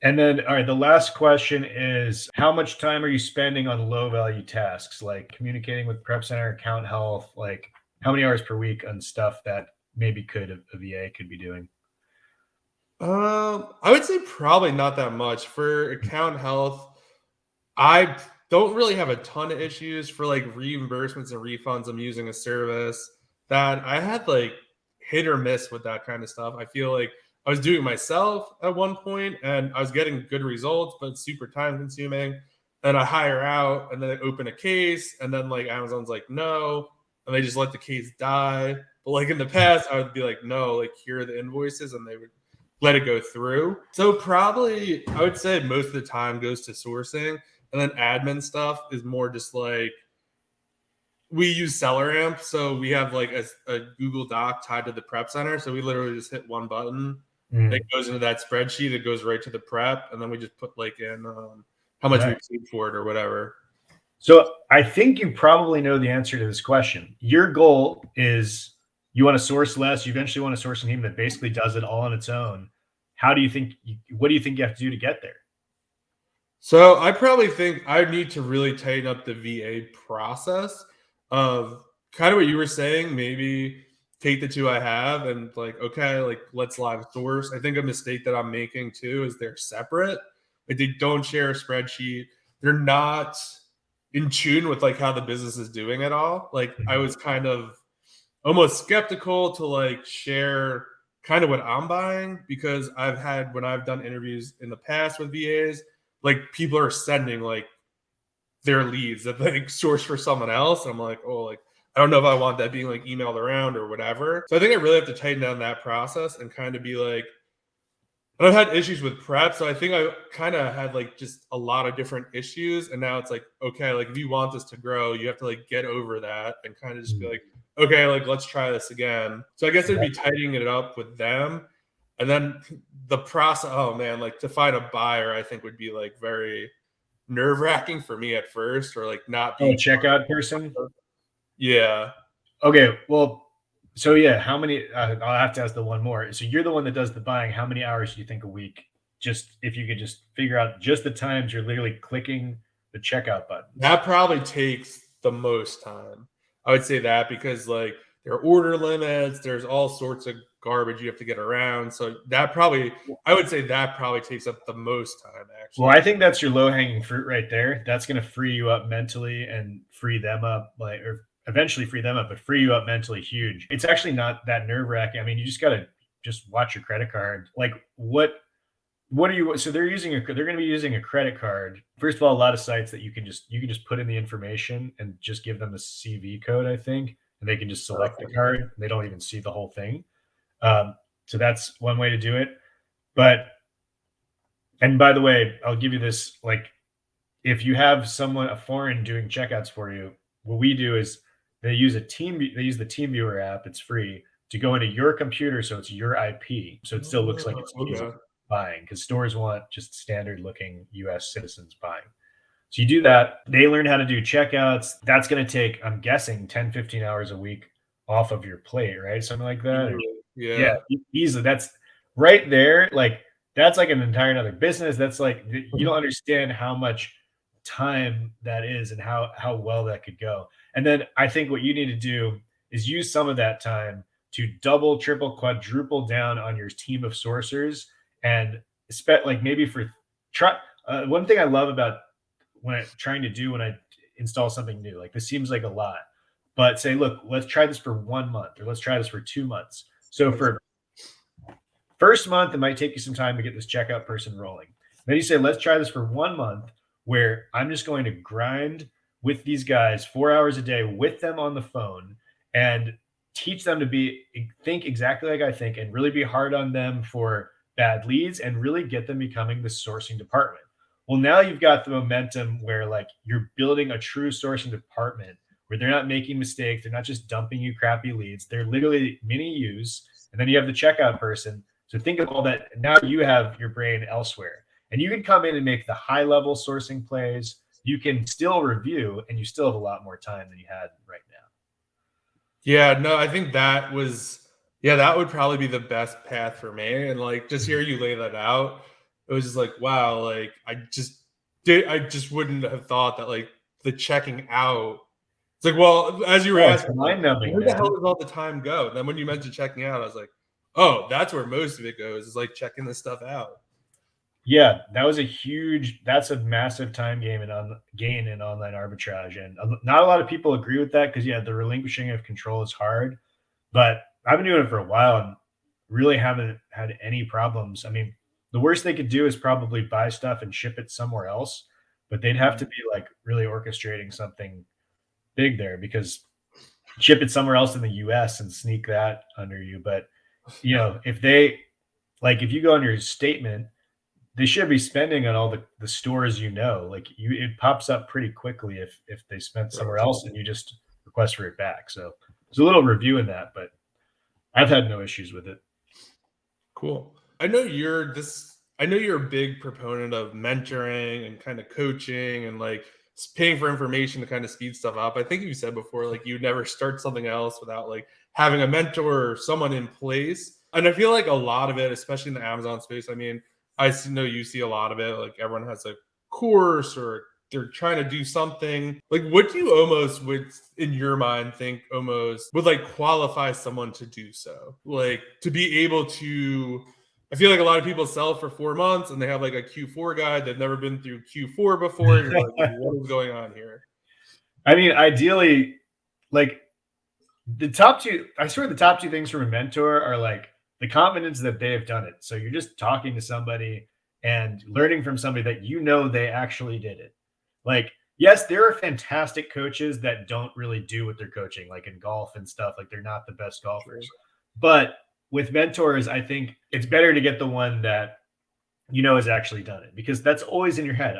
And then, all right, the last question is how much time are you spending on low value tasks like communicating with prep center, account health? Like, how many hours per week on stuff that maybe a VA could be doing? I would say probably not that much for account health. I don't really have a ton of issues for like reimbursements and refunds. I'm using a service that I had like hit or miss with that kind of stuff. I feel like I was doing it myself at one point and I was getting good results, but it's super time consuming. And I hire out and then they open a case and then like Amazon's like, no, and they just let the case die. But like in the past, I would be like, no, like here are the invoices, and they would let it go through. So probably I would say most of the time goes to sourcing. And then admin stuff is more just like we use SellerAmp. So we have like a Google Doc tied to the prep center. So we literally just hit one button. It goes into that spreadsheet. It goes right to the prep. And then we just put like in how much we paid for it or whatever. So I think you probably know the answer to this question. Your goal is you want to source less. You eventually want to source a team that basically does it all on its own. What do you think you have to do to get there? So I probably think I need to really tighten up the VA process of kind of what you were saying. Maybe take the two I have and like, okay, like let's live source. I think a mistake that I'm making too is they're separate. Like they don't share a spreadsheet. They're not in tune with like how the business is doing at all. Like I was kind of almost skeptical to like share kind of what I'm buying because I've had when I've done interviews in the past with VAs, like people are sending like their leads that they source for someone else. And I'm like, oh, like I don't know if I want that being like emailed around or whatever. So I think I really have to tighten down that process and kind of be like, and I've had issues with prep. So I think I kind of had like just a lot of different issues. And now it's like, okay, like if you want this to grow, you have to like get over that and kind of just be like, okay, like let's try this again. So I guess it'd be tightening it up with them. And then the process, oh man, like to find a buyer, I think would be like very nerve wracking for me at first, or like not being a checkout person. Yeah. Okay. Well, so yeah, how many? I'll have to ask the one more. So you're the one that does the buying. How many hours do you think a week? Just if you could just figure out just the times you're literally clicking the checkout button. That probably takes the most time. I would say that because like there are order limits, there's all sorts of garbage you have to get around. So I would say that probably takes up the most time actually. Well, I think that's your low hanging fruit right there. That's going to free you up mentally and free them up, like, or eventually free them up, but free you up mentally huge. It's actually not that nerve wracking. I mean, you just got to just watch your credit card. Like what are you, so they're going to be using a credit card. First of all, a lot of sites that you can just put in the information and just give them a CV code, I think, and they can just select the card. They don't even see the whole thing. So that's one way to do it. And by the way, I'll give you this, like, if you have a foreign doing checkouts for you, what we do is they use the TeamViewer app. It's free to go into your computer. So it's your IP. So it still looks like it's buying, because stores want just standard looking US citizens buying. So you do that. They learn how to do checkouts. That's going to take, I'm guessing, 10, 15 hours a week off of your plate, right? Something like that. Yeah, easily. That's right there. Like, that's like an entire another business. That's like, you don't understand how much time that is and how well that could go. And then I think what you need to do is use some of that time to double, triple, quadruple down on your team of sourcers, and like maybe one thing I love about when I install something new, like this seems like a lot, but say, look, let's try this for 1 month, or let's try this for 2 months. So for first month, it might take you some time to get this checkout person rolling. Then you say, let's try this for 1 month where I'm just going to grind with these guys 4 hours a day with them on the phone and teach them to think exactly like I think, and really be hard on them for bad leads and really get them becoming the sourcing department. Well, now you've got the momentum where like you're building a true sourcing department where they're not making mistakes. They're not just dumping you crappy leads. They're literally mini yous. And then you have the checkout person. So think of all that. Now you have your brain elsewhere, and you can come in and make the high level sourcing plays. You can still review, and you still have a lot more time than you had right now. Yeah, no, I think that would probably be the best path for me. And like, just hear you lay that out, it was just like, wow, like I just wouldn't have thought that like the checking out. It's like, well, as you were asking, mind-numbing, where the hell does all the time go? And then when you mentioned checking out, I was like, oh, that's where most of it goes, is like checking this stuff out. Yeah, that's a massive time gain in online arbitrage. And not a lot of people agree with that because, yeah, the relinquishing of control is hard. But I've been doing it for a while and really haven't had any problems. I mean, the worst they could do is probably buy stuff and ship it somewhere else. But they'd have to be like really orchestrating something big there, because ship it somewhere else in the US and sneak that under you. But, you know, if you go on your statement, they should be spending on all the stores, like it pops up pretty quickly if they spent somewhere else and you just request for it back. So there's a little review in that, but I've had no issues with it. Cool. I know you're a big proponent of mentoring and kind of coaching and like paying for information to kind of speed stuff up. I think you said before, like you'd never start something else without like having a mentor or someone in place. And I feel like a lot of it, especially in the Amazon space, I mean, I know you see a lot of it. Like everyone has a course or they're trying to do something. Like what do you almost would, in your mind, think almost would like qualify someone to do so? Like to be able to, I feel like a lot of people sell for 4 months and they have like a Q4 guide. They've never been through Q4 before. And you're like, what is going on here? I mean, ideally, like the top two things from a mentor are like the confidence that they have done it. So you're just talking to somebody and learning from somebody that they actually did it. Like, yes, there are fantastic coaches that don't really do what they're coaching, like in golf and stuff. Like they're not the best golfers. But with mentors, I think it's better to get the one that has actually done it, because that's always in your head.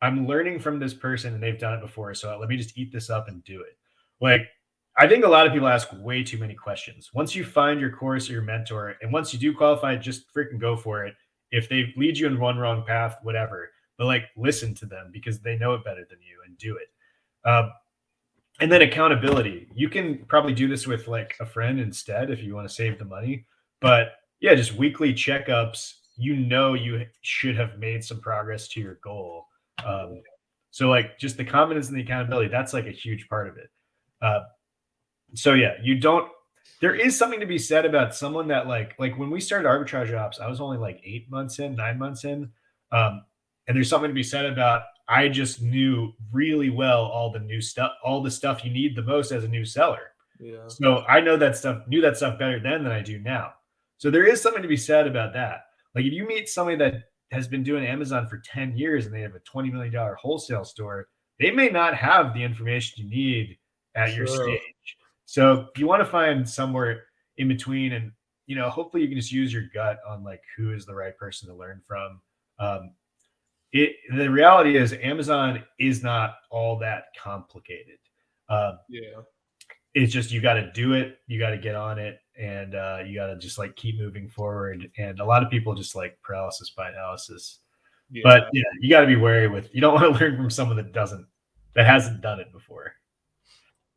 I'm learning from this person and they've done it before. So let me just eat this up and do it. Like, I think a lot of people ask way too many questions. Once you find your course or your mentor, and once you do qualify, just freaking go for it. If they lead you in one wrong path, whatever, but like listen to them because they know it better than you and do it. And then accountability. You can probably do this with like a friend instead if you want to save the money. But yeah, just weekly checkups. You should have made some progress to your goal. So like just the confidence and the accountability, that's like a huge part of it. So yeah, there is something to be said about someone that like when we started arbitrage ops, I was only like 9 months in. And there's something to be said about, I just knew really well all the stuff you need the most as a new seller. Yeah. So I knew that stuff better then than I do now. So there is something to be said about that. Like if you meet somebody that has been doing Amazon for 10 years and they have a $20 million wholesale store, they may not have the information you need at your stage. So you want to find somewhere in between, and hopefully you can just use your gut on like who is the right person to learn from. The reality is Amazon is not all that complicated. It's just you got to do it, you got to get on it, and you got to just like keep moving forward. And a lot of people just like paralysis by analysis. Yeah. But yeah, you got to be wary you don't want to learn from someone that hasn't done it before.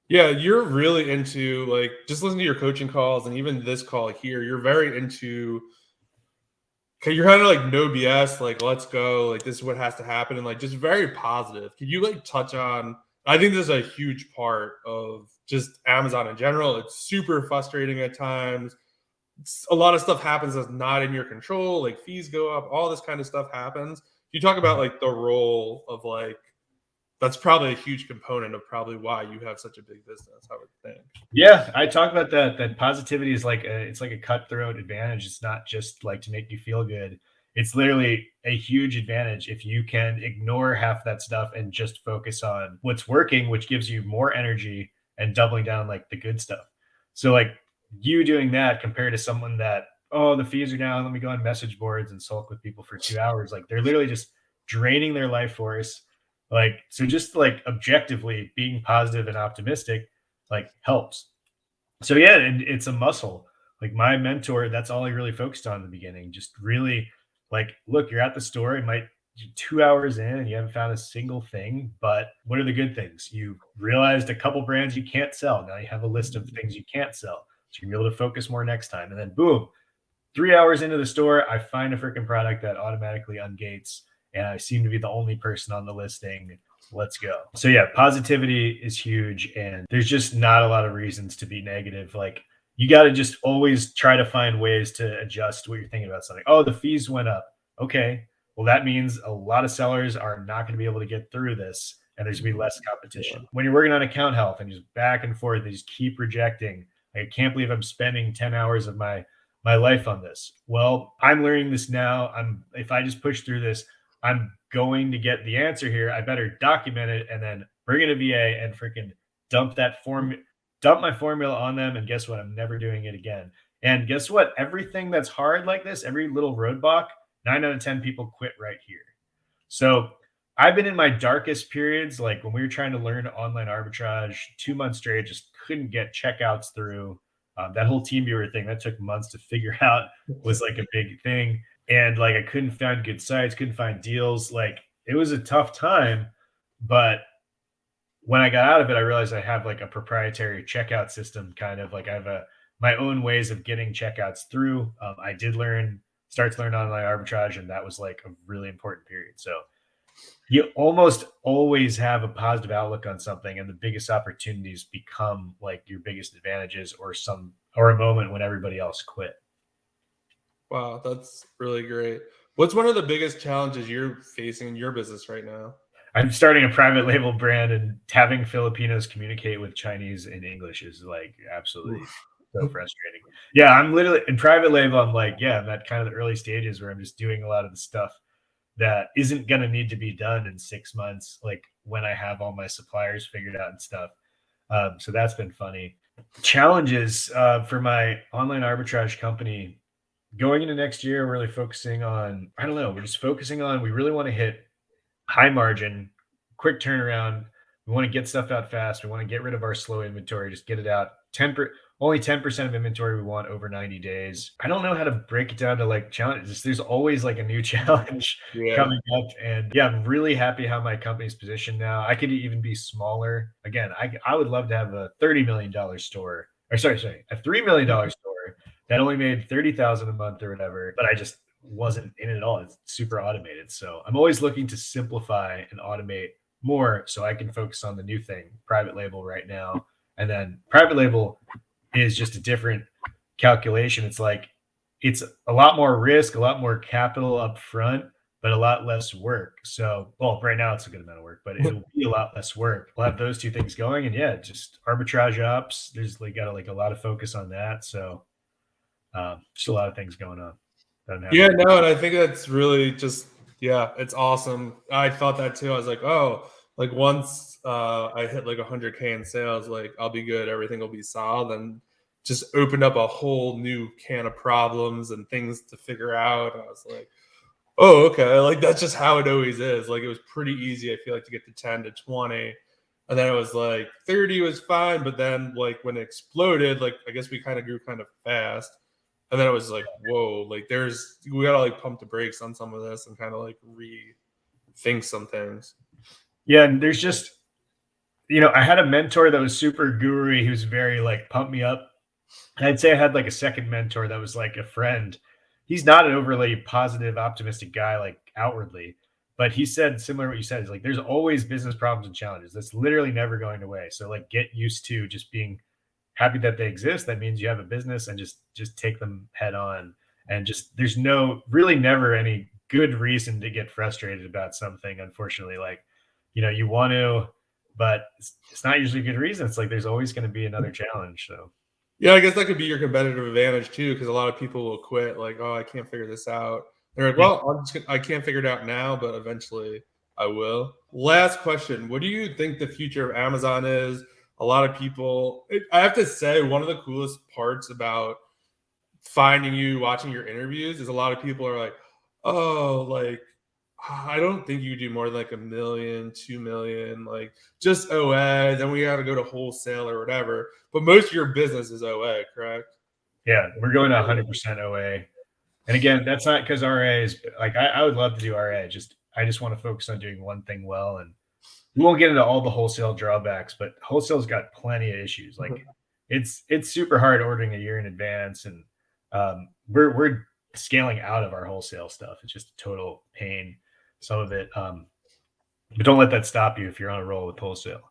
Yeah, you're really into like just listen to your coaching calls and even this call here. You're very into. Okay, you're kind of like no BS, like let's go, like this is what has to happen, and like just very positive. Could you like touch on? I think this is a huge part of just Amazon in general. It's super frustrating at times. A lot of stuff happens that's not in your control, like fees go up, all this kind of stuff happens. You talk about like the role of like. That's probably a huge component of probably why you have such a big business, I would think. Yeah, I talk about that positivity is like it's like a cutthroat advantage. It's not just like to make you feel good. It's literally a huge advantage if you can ignore half that stuff and just focus on what's working, which gives you more energy and doubling down like the good stuff. So like you doing that compared to someone that oh, the fees are down. Let me go on message boards and sulk with people for 2 hours. Like they're literally just draining their life force. Like, so just like objectively being positive and optimistic, like helps. So yeah, and it's a muscle. Like my mentor, that's all he really focused on in the beginning. Just really like, look, you're at the store, it might be 2 hours in and you haven't found a single thing, but what are the good things? You realized a couple brands you can't sell. Now you have a list of things you can't sell. So you're able to focus more next time. And then boom, 3 hours into the store, I find a freaking product that automatically ungates, and I seem to be the only person on the listing. Let's go. So yeah, positivity is huge, and there's just not a lot of reasons to be negative. Like you got to just always try to find ways to adjust what you're thinking about something. Oh, the fees went up. Okay. Well, that means a lot of sellers are not going to be able to get through this, and there's going to be less competition. When you're working on account health and just back and forth, they just keep rejecting. I can't believe I'm spending 10 hours of my life on this. Well, I'm learning this now. If I just push through this, I'm going to get the answer here. I better document it and then bring in a VA and freaking dump my formula on them. And guess what? I'm never doing it again. And guess what? Everything that's hard like this, every little roadblock, 9 out of 10 people quit right here. So I've been in my darkest periods, like when we were trying to learn online arbitrage, 2 months straight, just couldn't get checkouts through. That whole team viewer thing that took months to figure out was like a big thing. And like, I couldn't find good sites, couldn't find deals. Like it was a tough time, but when I got out of it, I realized I have like a proprietary checkout system, kind of like I have my own ways of getting checkouts through. I did start to learn online arbitrage, and that was like a really important period. So you almost always have a positive outlook on something, and the biggest opportunities become like your biggest advantages or a moment when everybody else quit. Wow, that's really great. What's one of the biggest challenges you're facing in your business right now? I'm starting a private label brand, and having Filipinos communicate with Chinese in English is like absolutely so frustrating. Yeah, I'm literally in private label. I'm like, yeah, I'm at kind of the early stages where I'm just doing a lot of the stuff that isn't going to need to be done in 6 months, like when I have all my suppliers figured out and stuff. So that's been funny. Challenges for my online arbitrage company going into next year, we're really focusing on, I don't know, we're just focusing on, we really want to hit high margin, quick turnaround. We want to get stuff out fast. We want to get rid of our slow inventory, just get it out. Only 10% of inventory we want over 90 days. I don't know how to break it down to like challenges. There's always like a new challenge coming up. And yeah, I'm really happy how my company's positioned now. I could even be smaller. Again, I would love to have a $30 million store, or sorry, a $3 million store that only made 30,000 a month or whatever, but I just wasn't in it at all. It's super automated. So I'm always looking to simplify and automate more so I can focus on the new thing, private label right now. And then private label is just a different calculation. It's like, it's a lot more risk, a lot more capital up front, but a lot less work. So, well, right now it's a good amount of work, but it'll be a lot less work. We'll have those two things going, and yeah, just arbitrage ops. There's like got like a lot of focus on that. So just a lot of things going on. Yeah, no, and I think that's really just, yeah, it's awesome. I thought that too. I was like, oh, like once I hit like 100K in sales, like I'll be good. Everything will be solid. And just opened up a whole new can of problems and things to figure out. And I was like, oh, okay. Like that's just how it always is. Like it was pretty easy, I feel like, to get to 10 to 20. And then it was like 30 was fine. But then like when it exploded, like I guess we kind of grew kind of fast. And then it was like, whoa, like we gotta like pump the brakes on some of this and kind of like rethink some things. Yeah, and there's just, I had a mentor that was super guru. He was very like pump me up. And I'd say I had like a second mentor that was like a friend. He's not an overly positive, optimistic guy, like outwardly, but he said similar to what you said. He's like, there's always business problems and challenges. That's literally never going away. So like get used to just being happy that they exist. That means you have a business, and just take them head on. And just there's never any good reason to get frustrated about something. Unfortunately, like, you want to, but it's not usually a good reason. It's like there's always going to be another challenge. So yeah, I guess that could be your competitive advantage too, because a lot of people will quit like, oh, I can't figure this out. They're like, well, I can't figure it out now, but eventually I will. Last question. What do you think the future of Amazon is? A lot of people, I have to say, one of the coolest parts about finding you, watching your interviews, is a lot of people are like, oh, like, I don't think you do more than like 1 million, 2 million, like just OA. Then we got to go to wholesale or whatever. But most of your business is OA, correct? Yeah, we're going to 100% OA. And again, that's not because RA is like, I would love to do RA. I just want to focus on doing one thing well. And we won't get into all the wholesale drawbacks, but wholesale's got plenty of issues. Like it's super hard ordering a year in advance. And we're scaling out of our wholesale stuff. It's just a total pain, some of it. But don't let that stop you if you're on a roll with wholesale.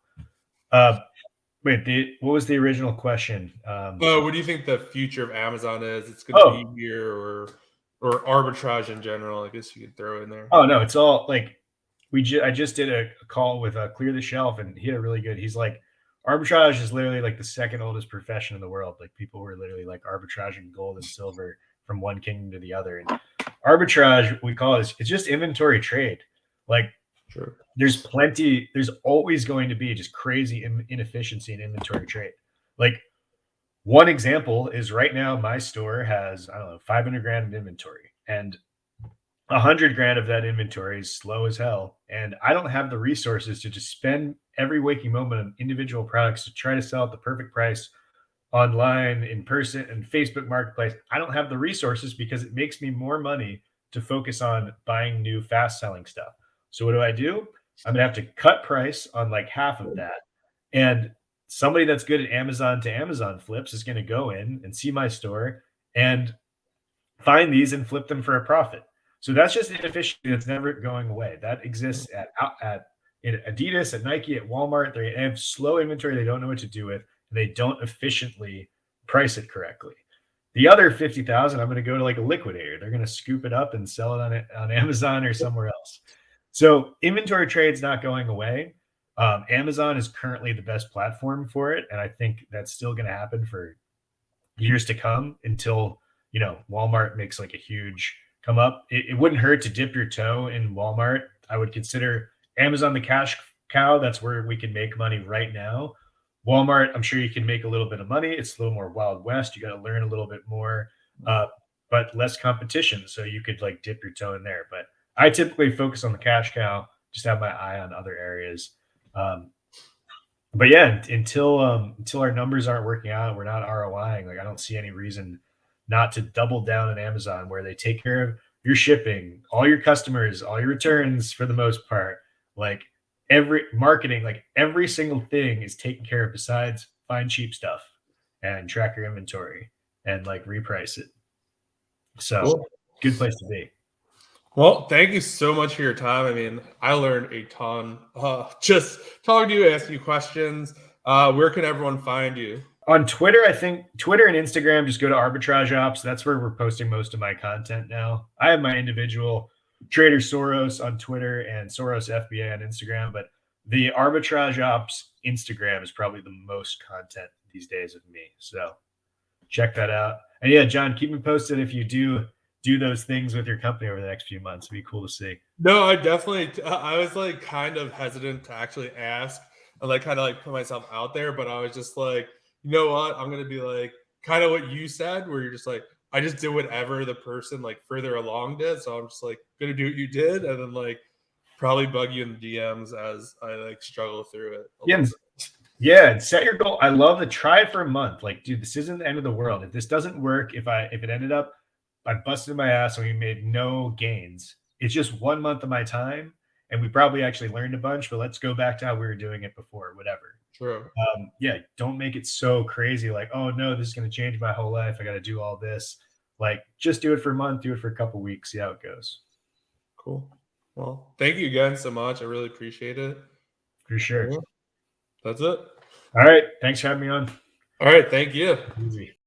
Wait, what was the original question? What do you think the future of Amazon is? It's going to be here or arbitrage in general? I guess you could throw in there. Oh no, it's all like I just did a call with Clear the Shelf, and he had a really good. He's like, arbitrage is literally like the second oldest profession in the world. Like people were literally like arbitraging gold and silver from one kingdom to the other. And arbitrage, we call it, it's just inventory trade. Like sure. There's always going to be just crazy inefficiency in inventory trade. Like one example is right now my store has, I don't know, 500 grand in inventory, and 100 grand of that inventory is slow as hell. And I don't have the resources to just spend every waking moment on individual products to try to sell at the perfect price online, in person, and Facebook Marketplace. I don't have the resources because it makes me more money to focus on buying new fast selling stuff. So what do? I'm going to have to cut price on like half of that. And somebody that's good at Amazon to Amazon flips is going to go in and see my store and find these and flip them for a profit. So that's just inefficiency that's never going away. That exists at Adidas, at Nike, at Walmart. They have slow inventory they don't know what to do with, and they don't efficiently price it correctly. The other 50,000, I'm going to go to like a liquidator. They're going to scoop it up and sell it on Amazon or somewhere else. So inventory trade's not going away. Amazon is currently the best platform for it, and I think that's still going to happen for years to come until Walmart makes like a huge come up. It wouldn't hurt to dip your toe in Walmart. I would consider Amazon the cash cow. That's where we can make money right now. Walmart, I'm sure you can make a little bit of money. It's a little more Wild West. You got to learn a little bit more, but less competition. So you could like dip your toe in there. But I typically focus on the cash cow, just have my eye on other areas. But yeah, until our numbers aren't working out, we're not ROIing. Like I don't see any reason not to double down on Amazon, where they take care of your shipping, all your customers, all your returns for the most part. Like every marketing, like every single thing is taken care of besides find cheap stuff and track your inventory and like reprice it. So cool. Good place to be. Well, thank you so much for your time. I mean, I learned a ton just talking to you, asking you questions. Where can everyone find you? On Twitter, I think Twitter and Instagram, just go to Arbitrage Ops. That's where we're posting most of my content now. I have my individual Trader Soros on Twitter and Soros FBA on Instagram, but the Arbitrage Ops Instagram is probably the most content these days of me. So check that out. And yeah, John, keep me posted if you do those things with your company over the next few months. It'd be cool to see. No, I was like kind of hesitant to actually ask and like kind of like put myself out there, but I was just like, you know what? I'm going to be like kind of what you said, where you're just like, I just did whatever the person like further along did. So I'm just like going to do what you did. And then like probably bug you in the DMs as I like struggle through it. Yeah. Set your goal. I love to try it for a month. Like, dude, this isn't the end of the world. If this doesn't work, if it ended up, I busted my ass and we made no gains. It's just 1 month of my time. And we probably actually learned a bunch, but let's go back to how we were doing it before, whatever. True. Yeah, don't make it so crazy. Like, oh no, this is going to change my whole life. I got to do all this. Like, just do it for a month, do it for a couple of weeks, see how it goes. Cool. Well, thank you again so much. I really appreciate it. For sure. That's it. All right. Thanks for having me on. All right. Thank you. Easy.